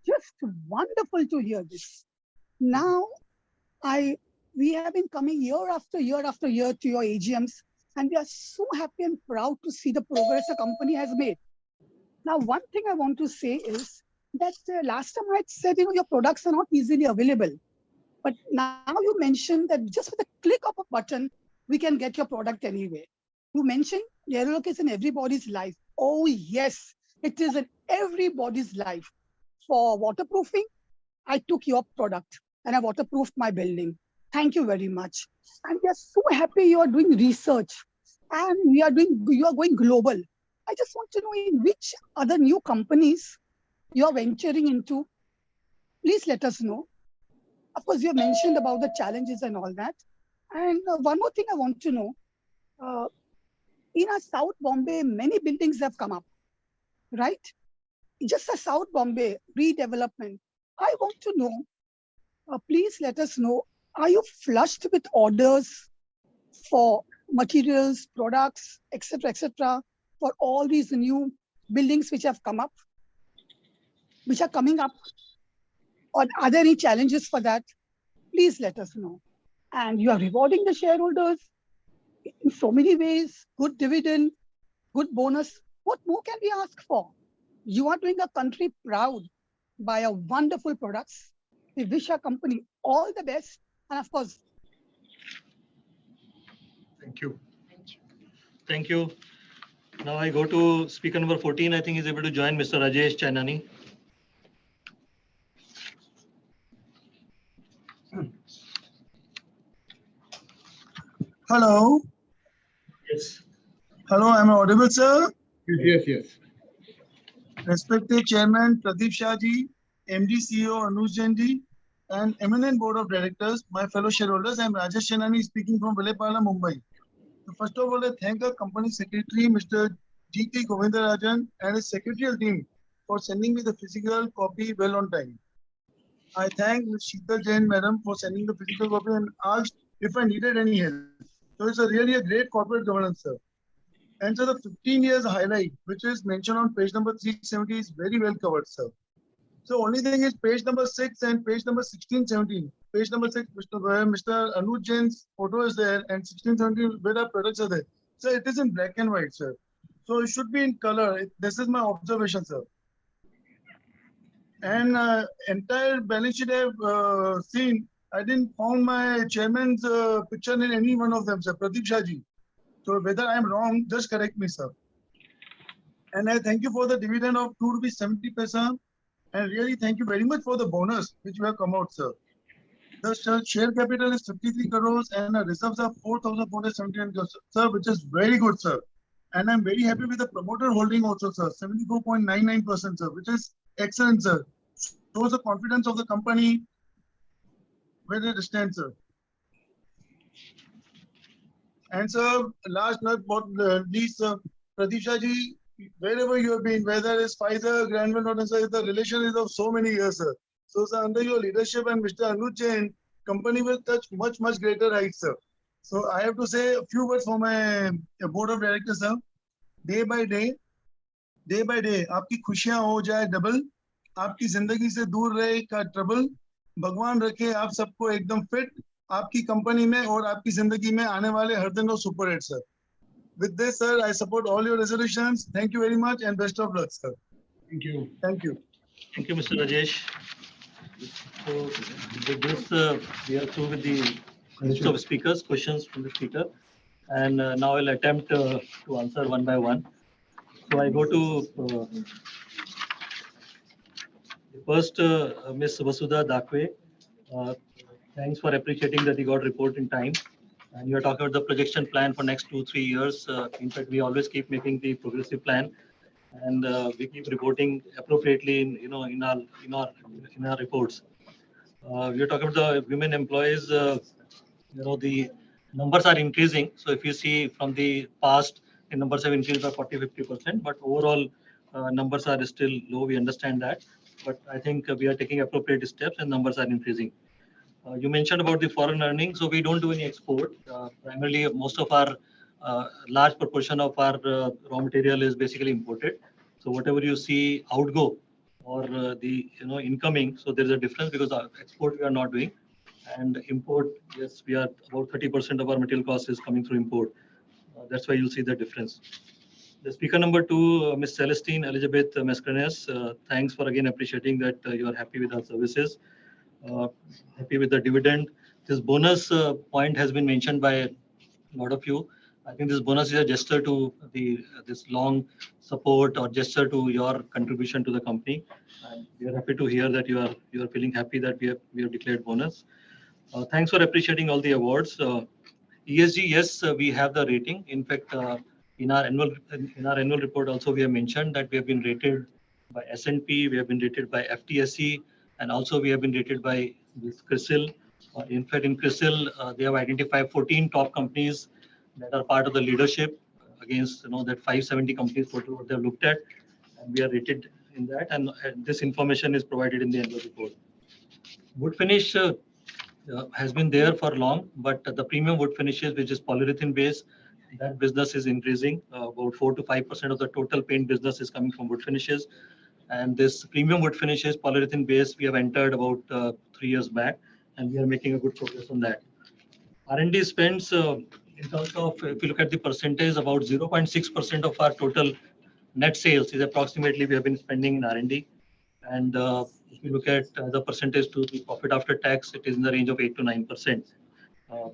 Just wonderful to hear this. Now, we have been coming year after year after year to your AGMs, and we are so happy and proud to see the progress the company has made. Now, one thing I want to say is that last time I had said, your products are not easily available. But now you mentioned that just with a click of a button, we can get your product anywhere. You mentioned Nerolac is in everybody's life. Oh, yes, it is in everybody's life. For waterproofing, I took your product and I waterproofed my building. Thank you very much. And we are so happy you are doing research and you are going global. I just want to know in which other new companies you are venturing into. please let us know. Of course, you have mentioned about the challenges and all that. And one more thing I want to know, in our South Bombay, many buildings have come up, right? Just the South Bombay redevelopment. I want to know, please let us know, are you flushed with orders for materials, products, etc., for all these new buildings which have come up, which are coming up? Or are there any challenges for that? Please let us know. And you are rewarding the shareholders in so many ways, good dividend, good bonus. What more can we ask for? You are doing a country proud by a wonderful products. We wish our company all the best. And of course, Thank you. Thank you. Now I go to speaker number 14. I think he's able to join Mr. Rajesh Chainani. Hello. Yes. Hello, am I audible, sir? Yes. Respected Chairman Pradeep Shah ji, MD CEO Anuj Jain ji, and eminent Board of Directors, my fellow shareholders, I am Rajesh Chainani speaking from Vilaypala, Mumbai. So first of all, I thank our company secretary, Mr. G.T. Govindarajan, and his secretarial team for sending me the physical copy well on time. I thank Ms. Sheetal Jain, madam, for sending the physical copy and asked if I needed any help. So it's really a great corporate governance, sir. And so the 15 years highlight, which is mentioned on page number 370, is very well covered, sir. So only thing is page number 6 and page number 16, 17. Page number 6, Mr. Anuj Jain's photo is there, and 16, 17, where our products are there. So it is in black and white, sir. So it should be in color. This is my observation, sir. And entire balance sheet I've seen, I didn't find my chairman's picture in any one of them, sir. Pradeep Shah ji. So whether I'm wrong, just correct me, sir. And I thank you for the dividend of 2 rupees 70 paisa. And really thank you very much for the bonus which you have come out, sir. The share capital is 53 crores and the reserves are 4,479 crores, sir, which is very good, sir. And I'm very happy with the promoter holding also, sir, 74.99%, sir, which is excellent, sir. Shows the confidence of the company where it stands, sir. And sir, last but not least, Pradeep Shah ji, wherever you have been, whether it's Pfizer, Granville, or the relation is of so many years, sir. So, sir, under your leadership and Mr. Anuj Jain, company will touch much greater heights, sir. So, I have to say a few words for my board of directors, sir. Day by day, आपकी खुशियां हो जाए double, आपकी जिंदगी से दूर रहे का ट्रबल, भगवान रखे आप सबको एकदम फिट, आपकी कंपनी में और आपकी जिंदगी में आने वाले हर दिन super hit, sir. With this, sir, I support all your resolutions. Thank you very much and best of luck, sir. Thank you. Thank you. Thank you, Mr. Rajesh. So with this, we are through with the list of speakers, questions from the speaker. And now I'll attempt to answer one by one. So I go to first, Ms. Vasudha Dakwe. Thanks for appreciating that you got report in time. And you're talking about the projection plan for next 2-3 years. In fact, we always keep making the progressive plan, and we keep reporting appropriately in our reports. We're talking about the women employees. The numbers are increasing. So if you see from the past, the numbers have increased by 40-50%, but overall numbers are still low. We understand that, but I think we are taking appropriate steps and numbers are increasing. You mentioned about the foreign earnings. So we don't do any export. Primarily, most of our large proportion of our raw material is basically imported. So whatever you see outgo or the incoming, so there's a difference because export we are not doing, and import, yes, we are about 30% of our material cost is coming through import. That's why you'll see the difference. The speaker number 2, Ms. Celestine Elizabeth Mascarenhas, thanks for again appreciating that you are happy with our services. Happy with the dividend. This bonus point has been mentioned by a lot of you. I think this bonus is a gesture to this long support or gesture to your contribution to the company. And we are happy to hear that you are feeling happy that we have declared bonus. Thanks for appreciating all the awards. ESG, yes, we have the rating. In fact, in our annual report also we have mentioned that we have been rated by S&P, we have been rated by FTSE, And also we have been rated by this CRISIL. In fact, in CRISIL, they have identified 14 top companies that are part of the leadership against that 570 companies total what they have looked at, and we are rated in that. And this information is provided in the annual report. Wood finish has been there for long, but the premium wood finishes, which is polyurethane based, that business is increasing. About 4 to 5% of the total paint business is coming from wood finishes. And this premium wood finishes, polyurethane based, we have entered about 3 years back, and we are making a good progress on that. R&D spends, in terms of, if you look at the percentage, about 0.6% of our total net sales is approximately we have been spending in R&D. And if you look at the percentage to the profit after tax, it is in the range of 8 to 9%.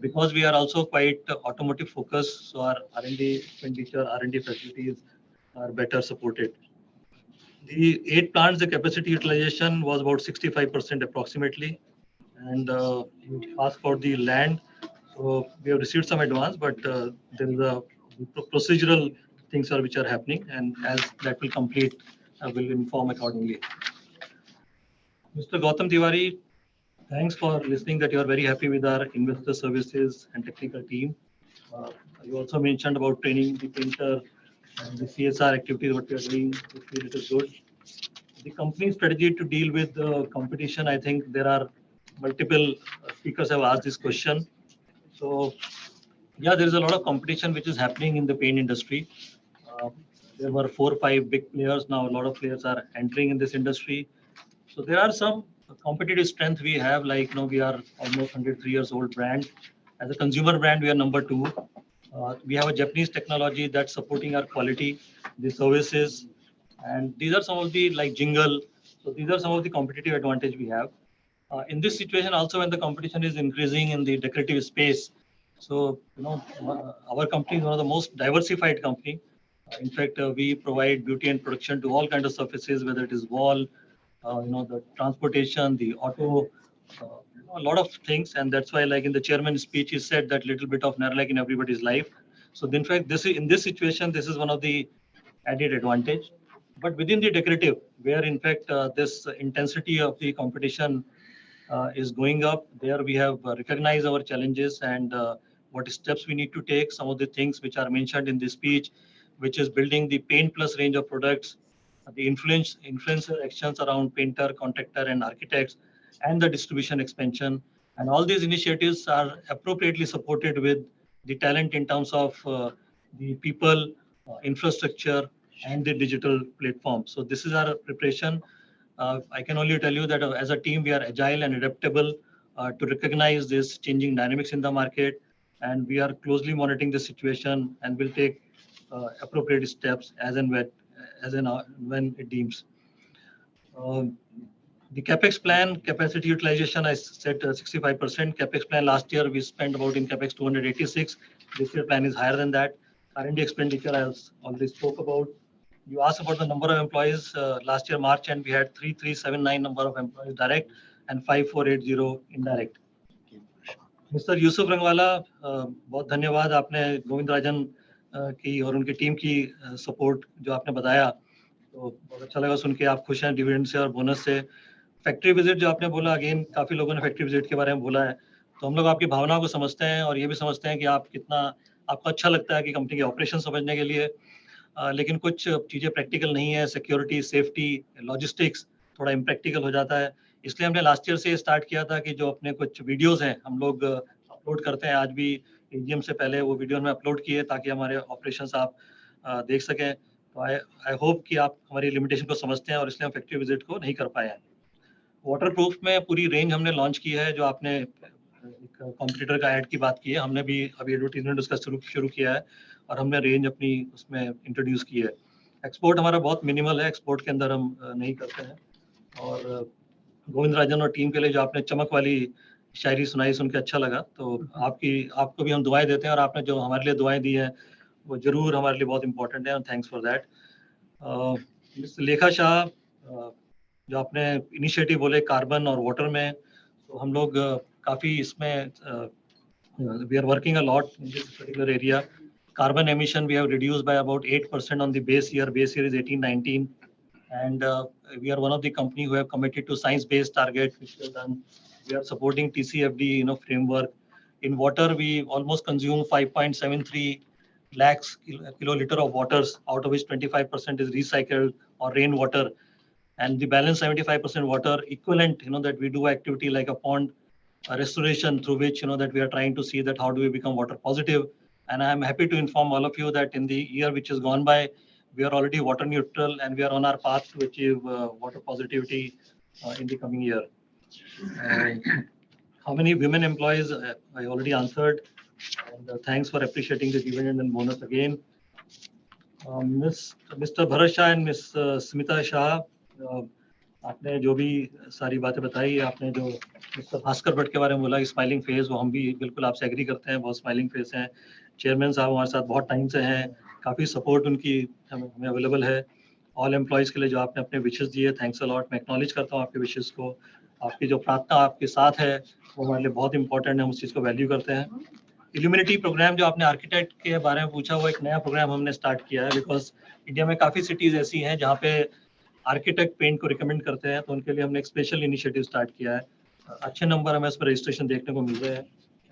Because we are also quite automotive focused, so our R&D expenditure, R&D facilities are better supported. The 8 plants, the capacity utilization was about 65% approximately. And you asked for the land. So we have received some advance, but there is a procedural things which are happening, and as that will complete, will inform accordingly. Mr. Gautam Tiwari, thanks for listening that you are very happy with our investor services and technical team. You also mentioned about training the painter and the CSR activities, what we are doing, we feel it is good. The company strategy to deal with the competition, I think there are multiple speakers have asked this question. So, yeah, there is a lot of competition which is happening in the paint industry. There were 4 or 5 big players. Now a lot of players are entering in this industry. So there are some competitive strength we have, like we are almost 103 years old brand. As a consumer brand, we are number 2. We have a Japanese technology that's supporting our quality, the services, and these are some of the jingle. So these are some of the competitive advantage we have. In this situation, also when the competition is increasing in the decorative space, so our company is one of the most diversified company. In fact, we provide beauty and production to all kinds of surfaces, whether it is wall, the transportation, the auto, a lot of things. And that's why, like in the chairman's speech, he said that little bit of Nerolac in everybody's life. So in fact, in this situation, this is one of the added advantage. But within the decorative, where in fact this intensity of the competition is going up, there we have recognized our challenges and what steps we need to take. Some of the things which are mentioned in this speech, which is building the Paint Plus range of products, the influencer actions around painter, contractor, and architects, and the distribution expansion. And all these initiatives are appropriately supported with the talent in terms of the people, infrastructure, and the digital platform. So this is our preparation. I can only tell you that as a team, we are agile and adaptable to recognize this changing dynamics in the market. And we are closely monitoring the situation and will take appropriate steps as and when it deems. The capex plan, capacity utilization, I said 65%. Capex plan last year, we spent about in capex 286. This year plan is higher than that. R&D expenditure, I already spoke about. You asked about the number of employees. Last year, March, and we had 3,379 number of employees direct and 5,480 indirect. Mister Yusuf Rangwala, बहुत धन्यवाद आपने गोविंद राजन की और उनकी team की support जो आपने बताया, तो बहुत अच्छा लगा सुन के आप खुश हैं डिविडेंड से और बोनस से. फैक्ट्री विजिट जो आपने बोला, अगेन काफ़ी लोगों ने फैक्ट्री विजिट के बारे में बोला है, तो हम लोग आपकी भावनाओं को समझते हैं और ये भी समझते हैं कि आप कितना आपको अच्छा लगता है कि कंपनी के ऑपरेशन समझने के लिए, लेकिन कुछ चीज़ें प्रैक्टिकल नहीं है. सिक्योरिटी, सेफ्टी, लॉजिस्टिक्स थोड़ा इम्प्रैक्टिकल हो जाता है. इसलिए हमने लास्ट ईयर से स्टार्ट किया था कि जो अपने कुछ वीडियोस हैं हम लोग अपलोड करते हैं. आज भी एजीएम से पहले वो वीडियो में अपलोड किए ताकि हमारे ऑपरेशंस आप देख सकें. तो आई होप कि आप हमारी लिमिटेशन को समझते हैं और इसलिए हम फैक्ट्री विजिट को नहीं कर पाए हैं. वाटर प्रूफ में पूरी रेंज हमने लॉन्च की है. जो आपने कॉम्पिटिटर का ऐड की बात की है, हमने भी अभी एडवर्टीजमेंट उसका शुरू किया है और हमने रेंज अपनी उसमें इंट्रोड्यूस की है. एक्सपोर्ट हमारा बहुत मिनिमल है, एक्सपोर्ट के अंदर हम नहीं करते हैं. और गोविंद राजन और टीम के लिए जो आपने चमक वाली शायरी सुनाई सुन के अच्छा लगा. तो आपको भी हम दुआएं देते हैं और आपने जो हमारे लिए दुआएं दी हैं वो जरूर हमारे लिए बहुत इंपॉर्टेंट है. Thanks for that. मिस्टर लेखा शाह, जो आपने इनिशिएटिव बोले कार्बन और वाटर में, तो हम लोग काफ़ी इसमें we are working a lot in this particular area. Carbon emission we have reduced by about 8% on the base year. Base year is 18-19. And we are one of the company who have committed to science-based target, which we have done. We are supporting TCFD, framework. In water, we almost consume 5.73 lakhs kiloliter of waters, out of which 25% is recycled or rainwater, and the balance 75% water equivalent, that we do activity like a pond restoration, through which, that we are trying to see that how do we become water positive. And I am happy to inform all of you that in the year which has gone by, we are already water neutral and we are on our path to achieve water positivity in the coming year. How many women employees? I already answered. And thanks for appreciating the dividend and bonus again. Mr. Bharat Shah and Ms. Smita Shah, आपने जो भी सारी बातें बताई, आपने जो mister Bhaskar Bhatt के बारे में बोला, स्माइलिंग फेस, वो हम भी बिल्कुल आपसे एग्री करते हैं, बहुत स्माइलिंग फेस हैं. चेयरमैन साहब हमारे साथ बहुत टाइम से हैं, काफ़ी सपोर्ट उनकी हमें अवेलेबल है. ऑल एम्प्लॉयज़ के लिए जो आपने अपने विशेस दिए, थैंक्स अ लॉट. मैं एक्नॉलेज करता हूँ आपके विशेस को. आपकी जो प्रार्थना आपके साथ है वो हमारे लिए बहुत इंपॉर्टेंट है, हम उस चीज़ को वैल्यू करते हैं. इल्यूमिनिटी प्रोग्राम जो आपने आर्किटेक्ट के बारे में पूछा, वो एक नया प्रोग्राम हमने स्टार्ट किया है, बिकॉज इंडिया में काफ़ी सिटीज़ ऐसी हैं जहाँ पे आर्किटेक्ट पेंट को रिकमेंड करते हैं, तो उनके लिए हमने एक स्पेशल इनिशिएटिव स्टार्ट किया है. अच्छे नंबर हमें इस पर रजिस्ट्रेशन देखने को मिल रहे हैं,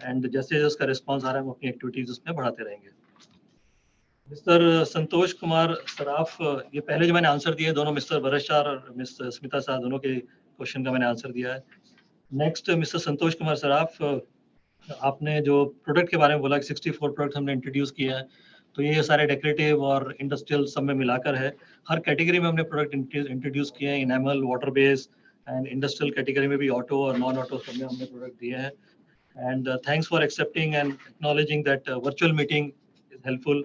एंड जैसे जैसे उसका रिस्पॉन्स आ रहा है हम अपनी एक्टिविटीज़ उसमें बढ़ाते रहेंगे. मिस्टर संतोष कुमार सराफ, ये पहले जो मैंने आंसर दिए, दोनों मिस्टर भरत शाह और मिस स्मिता शाह, दोनों के क्वेश्चन का मैंने आंसर दिया है. नेक्स्ट मिस्टर संतोष कुमार सराफ, आपने जो प्रोडक्ट के बारे में बोला कि 64 प्रोडक्ट हमने इंट्रोड्यूस किए हैं, तो ये सारे डेकोरेटिव और इंडस्ट्रियल सब में मिलाकर है. हर कैटेगरी में हमने प्रोडक्ट इंट्रोड्यूस किए हैं, enamel, water base and industrial category में भी ऑटो और नॉन ऑटो सब में हमने प्रोडक्ट दिए हैं. And thanks for accepting and acknowledging that virtual meeting is helpful.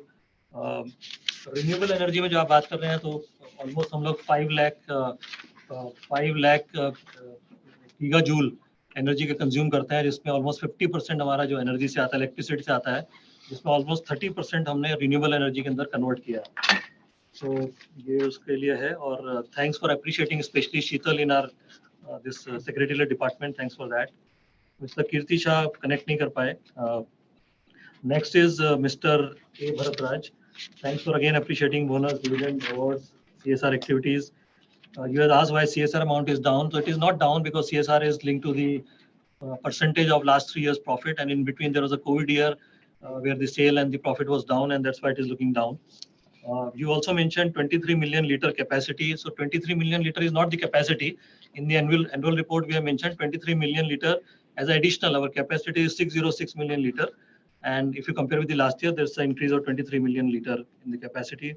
Renewable energy में जो आप बात कर रहे हैं, तो ऑलमोस्ट हम लोग 5 लाख गीगा जूल एनर्जी का कंज्यूम करते हैं, जिसमें ऑलमोस्ट 50% हमारा जो एनर्जी से आता है, इलेक्ट्रिसिटी से आता है, जिसमें ऑलमोस्ट 30% हमने रिन्यूएबल एनर्जी के अंदर कन्वर्ट किया. तो ये उसके लिए है. और thanks for appreciating specially Sheetal in are this secretarial department, thanks for that. Mister Kirti Shah connect नहीं कर पाए. Next is mister A Bharatraj, thanks for again appreciating bonus, dividend, awards, CSR activities. You had asked why CSR amount is down. So it is not down because CSR is linked to the percentage of last 3 years profit, and in between there was a COVID year where the sale and the profit was down, and that's why it is looking down. You also mentioned 23 million liter capacity. So 23 million liter is not the capacity. In the annual report we have mentioned 23 million liter as additional. Our capacity is 606 million liter, and if you compare with the last year, there's an increase of 23 million liter in the capacity.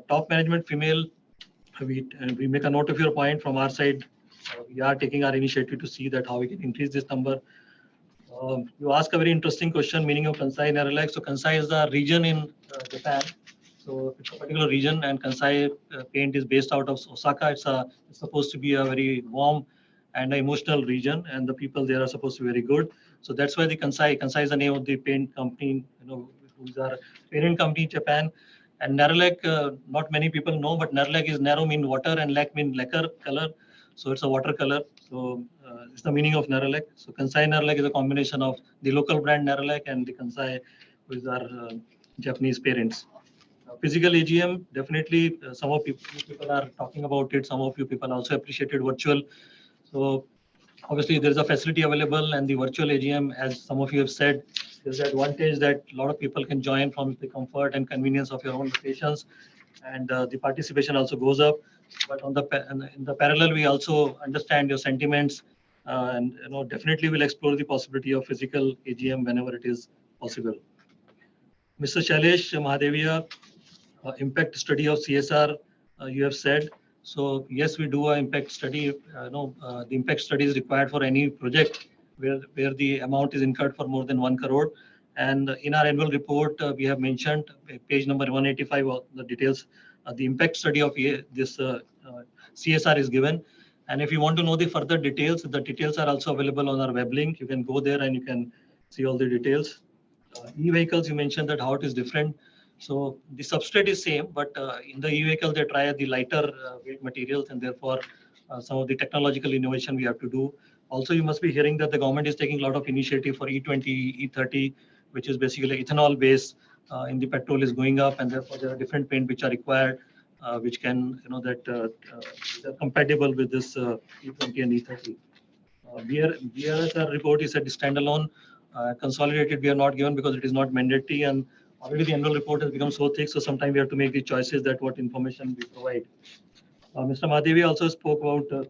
Top management female, we make a note of your point. From our side, we are taking our initiative to see that how we can increase this number. You ask a very interesting question, meaning of Kansai Nerolac. So Kansai is the region in Japan. So it's a particular region, and Kansai paint is based out of Osaka. It's supposed to be a very warm and emotional region, and the people there are supposed to be very good. So that's why the Kansai is the name of the paint company, who's our parent company in Japan. And Nerolac, not many people know, but Nerolac is Nero mean water and lac mean lacquer color. So it's a water color. So it's the meaning of Nerolac. So Kansai Nerolac is a combination of the local brand Nerolac and the Kansai, who is our Japanese parents. Physical AGM, definitely some of you people are talking about it. Some of you people also appreciated virtual. So obviously there is a facility available, and the virtual AGM, as some of you have said, there's the advantage that a lot of people can join from the comfort and convenience of your own locations, and the participation also goes up. But in the parallel, we also understand your sentiments, and definitely will explore the possibility of physical AGM whenever it is possible. Mr. Shailesh Mahadevia, impact study of CSR, you have said. So yes, we do an impact study. The impact study is required for any project where the amount is incurred for more than 1 crore. And in our annual report, we have mentioned page number 185 of the details. The impact study of this CSR is given. And if you want to know the further details, the details are also available on our web link. You can go there and you can see all the details. E-vehicles, you mentioned that how it is different. So the substrate is same, but in the e-vehicle, they try the lighter weight materials, and therefore some of the technological innovation we have to do. Also, you must be hearing that the government is taking a lot of initiative for E20, E30, which is basically ethanol base in the petrol is going up, and therefore there are different paint which are required. which can, are compatible with this E20 and E30. BRSR report is a standalone. Consolidated, we are not given because it is not mandatory, and already the annual report has become so thick, so sometimes we have to make the choices that what information we provide. Mr. Mahadevi also spoke about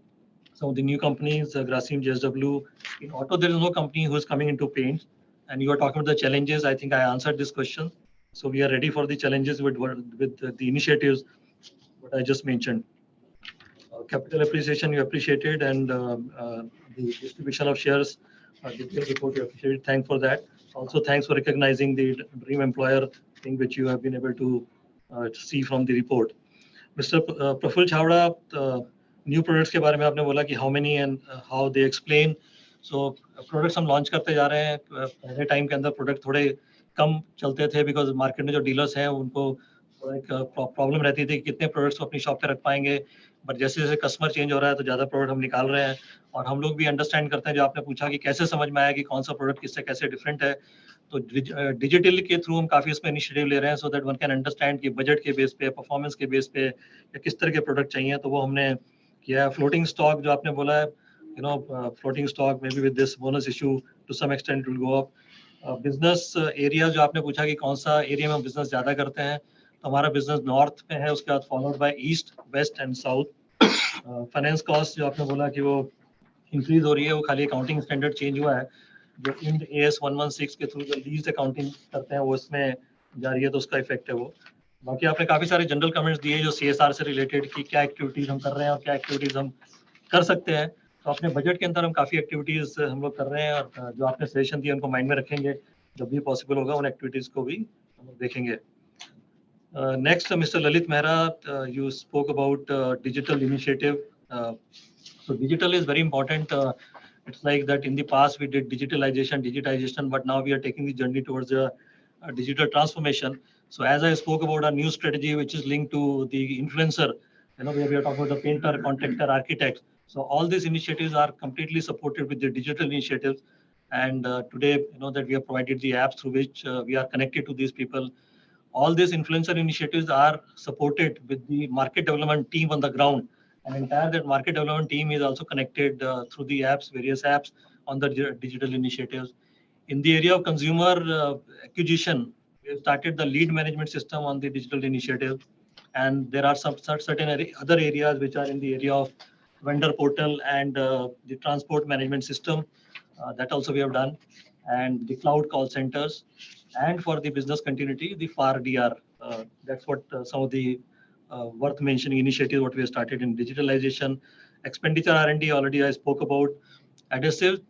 some of the new companies, Grasim, JSW. In auto, there is no company who is coming into paint, and you are talking about the challenges. I think I answered this question. So we are ready for the challenges with the initiatives what I just mentioned. Capital appreciation you appreciated, and the distribution of shares, detailed report you appreciated. Thanks for that. Also, thanks for recognizing the dream employer thing which you have been able to see from the report. Mr. Praful Chawda, new products के बारे में आपने बोला कि how many and how they explain. So products हम launch करते जा रहे हैं. पहले time के अंदर product थोड़े कम चलते थे because market में जो dealers हैं उनको एक problem रहती थी कि कितने products को अपनी shop पे रख पाएंगे. But जैसे जैसे customer change हो रहा है तो ज़्यादा product हम निकाल रहे हैं, और हम लोग भी understand करते हैं. जो आपने पूछा कि कैसे समझ में आया कि कौन सा product किससे कैसे different है, तो डिजिटल के थ्रू हम काफी इसमें इनिशिएटिव ले रहे हैं, so that one can understand कि बजट के बेस पे, परफॉर्मेंस के बेस पे या किस तरह के प्रोडक्ट चाहिए, तो वो हमने किया है. फ्लोटिंग स्टॉक जो आपने बोला है, floating stock may be with this bonus issue to some extent will go up. Business area जो आपने पूछा कि कौन सा एरिया में हम बिजनेस ज्यादा करते हैं, तो हमारा बिजनेस नॉर्थ में है, उसके बाद followed by east, west and south. Finance cost जो आपने बोला कि वो इंक्रीज हो रही है, वो खाली अकाउंटिंग स्टैंडर्ड चेंज हुआ है. जो इंड AS 116 के थ्रू जो लीज अकाउंटिंग करते हैं वो इसमें जा रही है, तो उसका इफेक्ट है वो. बाकी आपने काफी सारे जनरल कमेंट्स दिए जो CSR से रिलेटेड कि क्या एक्टिविटीज हम कर रहे हैं और क्या एक्टिविटीज हम कर सकते हैं. तो अपने बजट के अंदर हम काफी एक्टिविटीज हम लोग कर रहे हैं, और जो आपने सजेशन दिए उनको माइंड में रखेंगे, जब भी पॉसिबल होगा उन एक्टिविटीज को भी हम लोग देखेंगे. Next mister Lalit Mehra, you spoke about digital initiative. So digital is very important. It's like that in the past we did digitization, but now we are taking the journey towards a digital transformation. So as I spoke about our new strategy, which is linked to the influencer, where we are talking about the painter, contractor, architect. So all these initiatives are completely supported with the digital initiatives. And today, that we have provided the apps through which we are connected to these people. All these influencer initiatives are supported with the market development team on the ground. And entire that market development team is also connected through the apps, various apps on the digital initiatives. In the area of consumer acquisition, we have started the lead management system on the digital initiative. And there are some certain other areas which are in the area of vendor portal and the transport management system. That also we have done. And the cloud call centers. And for the business continuity, the FAR-DR. That's what some of the worth mentioning initiatives what we have started in digitalization. Expenditure R&D already I spoke about. Adhesive,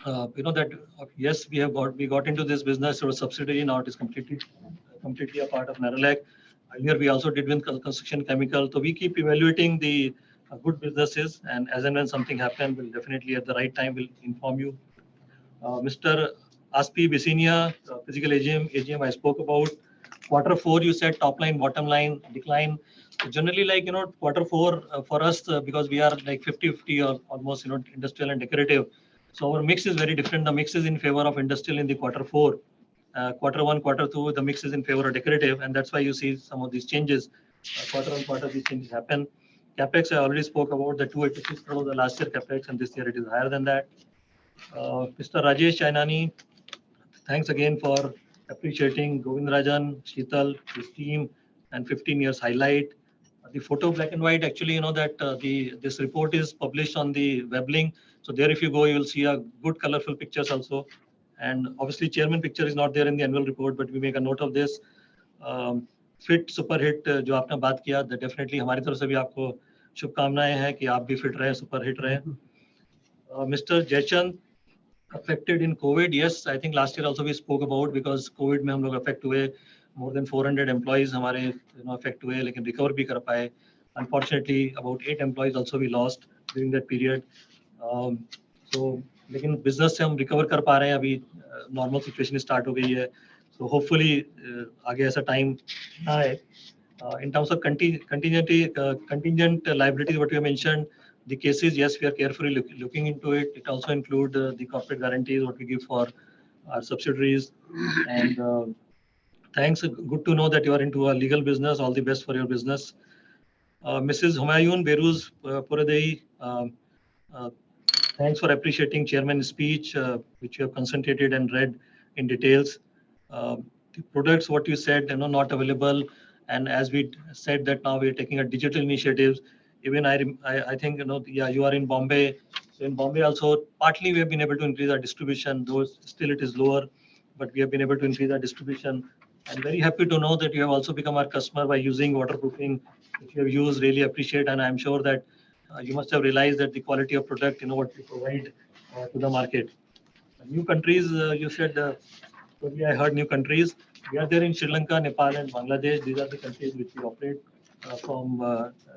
that yes, we got into this business through a subsidiary. Now it is completely a part of Nerolac. Earlier we also did with construction chemical. So we keep evaluating the good businesses, and as and when something happens, we'll definitely at the right time will inform you. Mr. Aspi Bisinia, physical AGM I spoke about. Q4, you said top line, bottom line decline. So generally, like, Q4 for us, because we are like 50-50 or almost, industrial and decorative. So our mix is very different. The mix is in favor of industrial in the Q4. Q1, Q2, the mix is in favor of decorative. And that's why you see some of these changes. Quarter on quarter, these changes happen. CapEx, I already spoke about the 286 crore the last year CapEx, and this year it is higher than that. Mr. Rajesh Chainani, thanks again for appreciating Govindarajan, Sheetal, his team, and 15 years highlight. The photo black and white, actually, that this report is published on the web link. So there, if you go, you will see a good colorful pictures also. And obviously, chairman picture is not there in the annual report, but we make a note of this. Fit super hit, जो आपने बात किया, that definitely हमारी तरफ से भी आपको शुभकामनाएं हैं कि आप भी fit रहे, super hit रहे. Mr. Jaychand, affected in COVID, yes, I think last year also we spoke about, because COVID में हम लोग affect हुए, more than 400 employees हमारे affect हुए, लेकिन recover भी कर पाए. Unfortunately, about 8 employees also we lost during that period. So लेकिन business से हम recover कर पा रहे हैं, अभी normal situation start हो गई है. So hopefully आगे ऐसा time ना आए. In terms of contingent liabilities, what you mentioned, the cases, yes, we are carefully looking into it. It also includes the corporate guarantees, what we give for our subsidiaries. And thanks. Good to know that you are into a legal business. All the best for your business. Mrs. Humayun Beruz Puradei, thanks for appreciating Chairman's speech, which you have concentrated and read in details. The products, what you said, not available. And as we said that now we are taking a digital initiatives. Even I think, yeah, you are in Bombay. So in Bombay also, partly we have been able to increase our distribution, though still it is lower, but we have been able to increase our distribution. I'm very happy to know that you have also become our customer by using waterproofing, which you have used, really appreciate. And I'm sure that you must have realized that the quality of product, what we provide to the market. New countries, you said, probably I heard new countries. We are there in Sri Lanka, Nepal, and Bangladesh. These are the countries which we operate from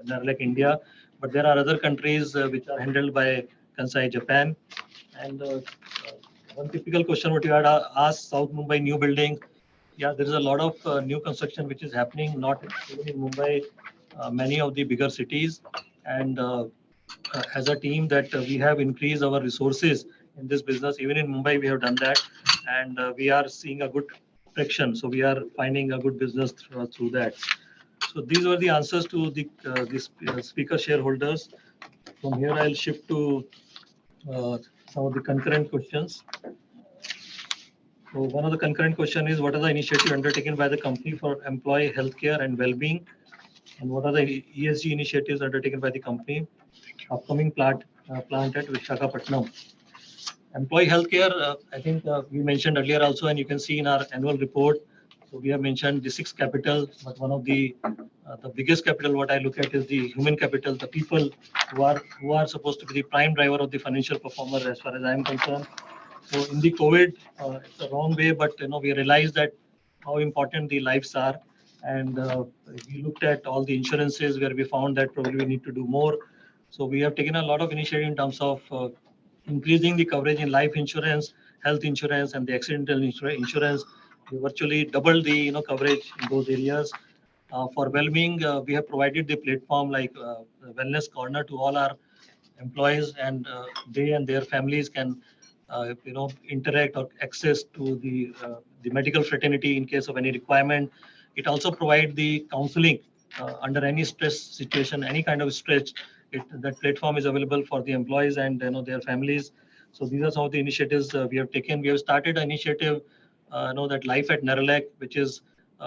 Nerolac, India. But there are other countries which are handled by Kansai, Japan. And one typical question what you had asked, South Mumbai new building. Yeah, there is a lot of new construction which is happening, not even in Mumbai, many of the bigger cities. And as a team that we have increased our resources in this business. Even in Mumbai, we have done that, and we are seeing a good traction. So we are finding a good business through that. So these were the answers to the speaker shareholders. From here, I'll shift to some of the concurrent questions. So one of the concurrent question is, what are the initiatives undertaken by the company for employee healthcare and well-being? And what are the ESG initiatives undertaken by the company? Upcoming plant at Visakhapatnam. Employee healthcare, I think we mentioned earlier also, and you can see in our annual report. So we have mentioned the 6 capital, but one of the biggest capital what I look at is the human capital, the people who are supposed to be the prime driver of the financial performer as far as I am concerned. So in the COVID, it's a wrong way, but we realized that how important the lives are, and we looked at all the insurances where we found that probably we need to do more. So we have taken a lot of initiative in terms of increasing the coverage in life insurance, health insurance, and the accidental insurance. We virtually doubled the coverage in those areas. For well-being, we have provided the platform like Wellness Corner to all our employees, and they and their families can interact or access to the medical fraternity in case of any requirement. It also provides the counseling under any stress situation, any kind of stress. That platform is available for the employees and their families. So these are some of the initiatives we have taken. We have started an initiative, that Life at Nerolac, which is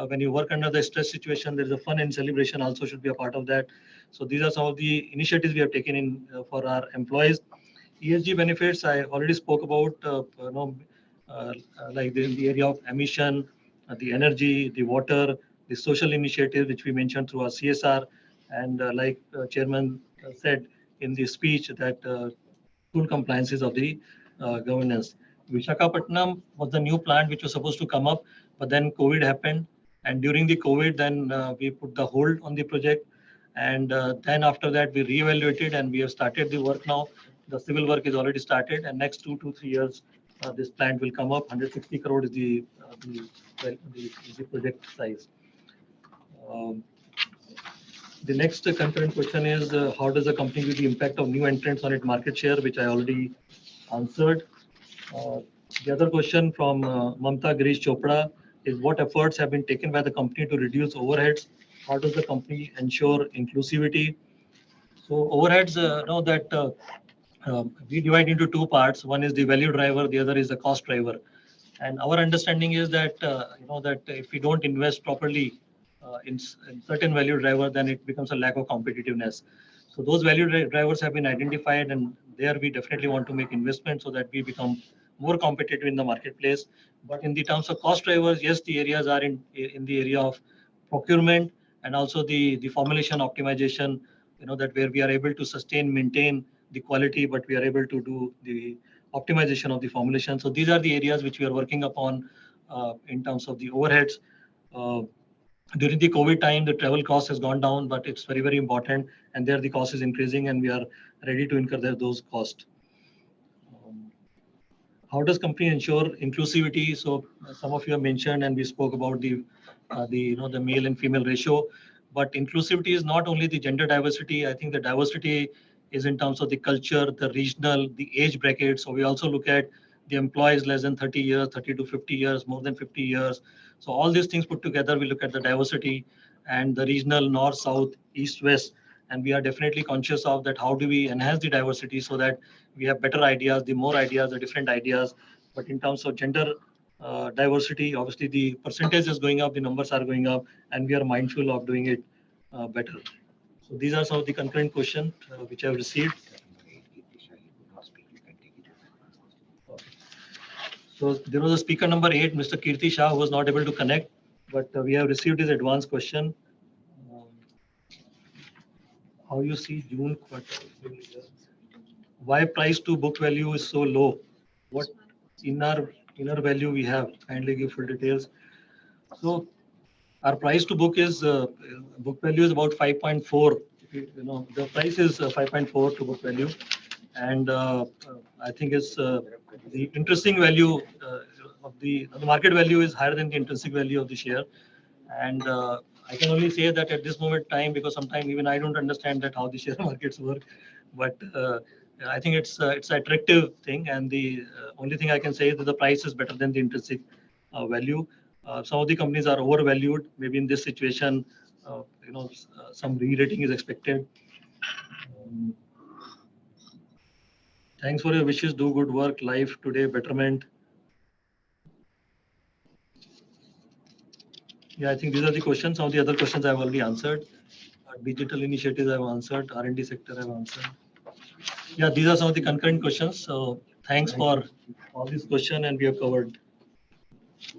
when you work under the stress situation, there is a fun and celebration also should be a part of that. So these are some of the initiatives we have taken in for our employees. ESG benefits, I already spoke about, like in the area of emission, the energy, the water, the social initiative, which we mentioned through our CSR. And like Chairman said in the speech that full compliances of the governance. Visakhapatnam was the new plant which was supposed to come up, but then COVID happened. And during the COVID, then we put the hold on the project. And then after that, we reevaluated and we have started the work now. The civil work is already started, and next 2 to 3 years, this plant will come up. 160 crore is the project size. The next concurrent question is, how does the company view the impact of new entrants on its market share, which I already answered. The other question from Mamta Girish Chopra is, what efforts have been taken by the company to reduce overheads? How does the company ensure inclusivity? So overheads, know that we divide into 2 parts. One is the value driver, the other is the cost driver. And our understanding is that that if we don't invest properly in certain value driver, then it becomes a lack of competitiveness. So those value drivers have been identified, and there we definitely want to make investment so that we become more competitive in the marketplace. But in the terms of cost drivers, yes, the areas are in the area of procurement and also the formulation optimization. That where we are able to sustain, maintain the quality, but we are able to do the optimization of the formulation. So these are the areas which we are working upon in terms of the overheads. During the COVID time, the travel cost has gone down, but it's very, very important. And there the cost is increasing, and we are ready to incur those costs. How does company ensure inclusivity? So some of you have mentioned, and we spoke about the male and female ratio. But inclusivity is not only the gender diversity. I think the diversity is in terms of the culture, the regional, the age bracket. So we also look at the employees less than 30 years, 30 to 50 years, more than 50 years. So all these things put together, we look at the diversity and the regional north, south, east, west. and we are definitely conscious of that. How do we enhance the diversity so that we have better ideas, the more ideas, the different ideas. But in terms of gender diversity, obviously the percentage is going up, the numbers are going up, and we are mindful of doing it better. So these are some of the concurrent questions which I have received. So there was a speaker number 8, Mr. Kirti Shah, who was not able to connect, but we have received his advanced question. How you see June quarter? Why price to book value is so low? What inner value we have? Kindly give full details. So our price to book is book value is about 5.4. The price is 5.4 to book value, and I think it's the intrinsic value of the market value is higher than the intrinsic value of the share. And I can only say that at this moment in time, because sometimes even I don't understand that how the share markets work, but I think it's an attractive thing, and the only thing I can say is that the price is better than the intrinsic value. Some of the companies are overvalued. Maybe in this situation, some re-rating is expected. Thanks for your wishes. Do good work. Life today, betterment. Yeah, I think these are the questions. Some of the other questions I've already answered. Digital initiatives I've answered. R&D sector I've answered. Yeah, these are some of the concurrent questions. So thanks for all these questions, and we have covered.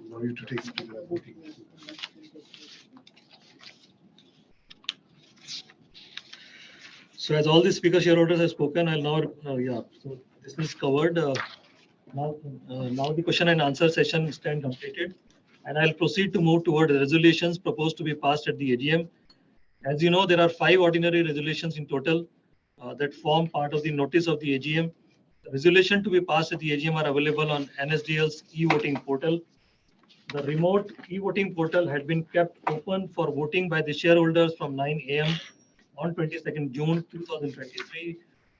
Allow you to take it to the voting. So as all the speaker shareholders have spoken, I'll now, so this is covered. Now the question and answer session stand completed, and I'll proceed to move toward the resolutions proposed to be passed at the AGM. As you know, there are 5 ordinary resolutions in total that form part of the notice of the AGM. The resolution to be passed at the AGM are available on NSDL's e-voting portal. The remote e-voting portal had been kept open for voting by the shareholders from 9 a.m. on 22nd June 2023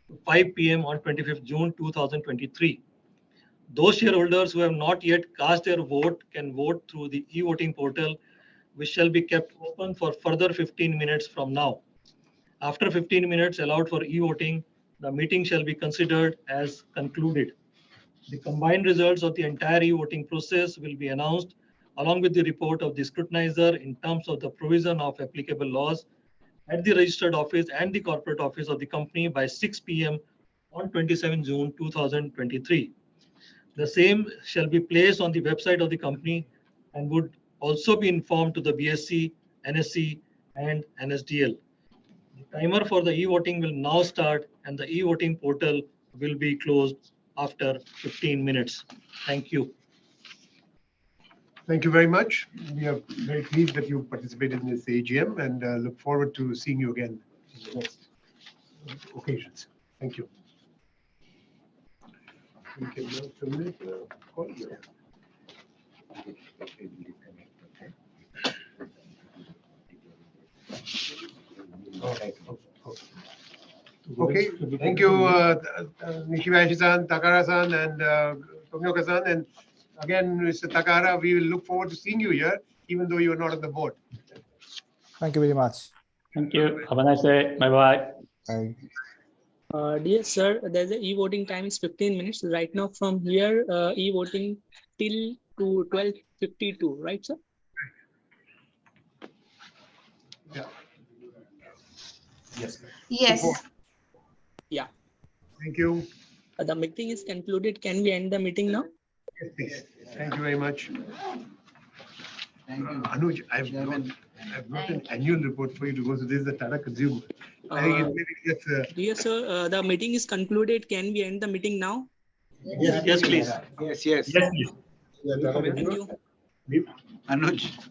to 5 p.m. on 25th June 2023. Those shareholders who have not yet cast their vote can vote through the e-voting portal, which shall be kept open for further 15 minutes from now. After 15 minutes allowed for e-voting, the meeting shall be considered as concluded. The combined results of the entire e-voting process will be announced along with the report of the scrutinizer in terms of the provision of applicable laws at the registered office and the corporate office of the company by 6 p.m. on 27 June 2023. The same shall be placed on the website of the company and would also be informed to the BSE, NSE, and NSDL. The timer for the e-voting will now start, and the e-voting portal will be closed after 15 minutes. Thank you. Thank you very much. We are very pleased that you participated in this AGM, and look forward to seeing you again in the next occasions. Thank you. We can now terminate the call. Okay, thank you, Nishibashi-san, Takahara-san, and Tomioka-san. And again, Mr. Takahara, we will look forward to seeing you here, even though you are not on the board. Thank you very much. Thank you. Have a nice day. Bye-bye. Bye. Dear sir, there's the e-voting time is 15 minutes. Right now from here, e-voting till to 12:52, right, sir? Yeah. Yes. Yes. Yeah. Thank you. The meeting is concluded. Can we end the meeting now? Yes, please. Thank you very much. Anuj, I've got an annual report for you to go. So this is the Tata consumer. I think it's Dear sir, the meeting is concluded. Can we end the meeting now? Yes, please. Yes, yes. Yes, please. Yeah, Thank you. Anuj.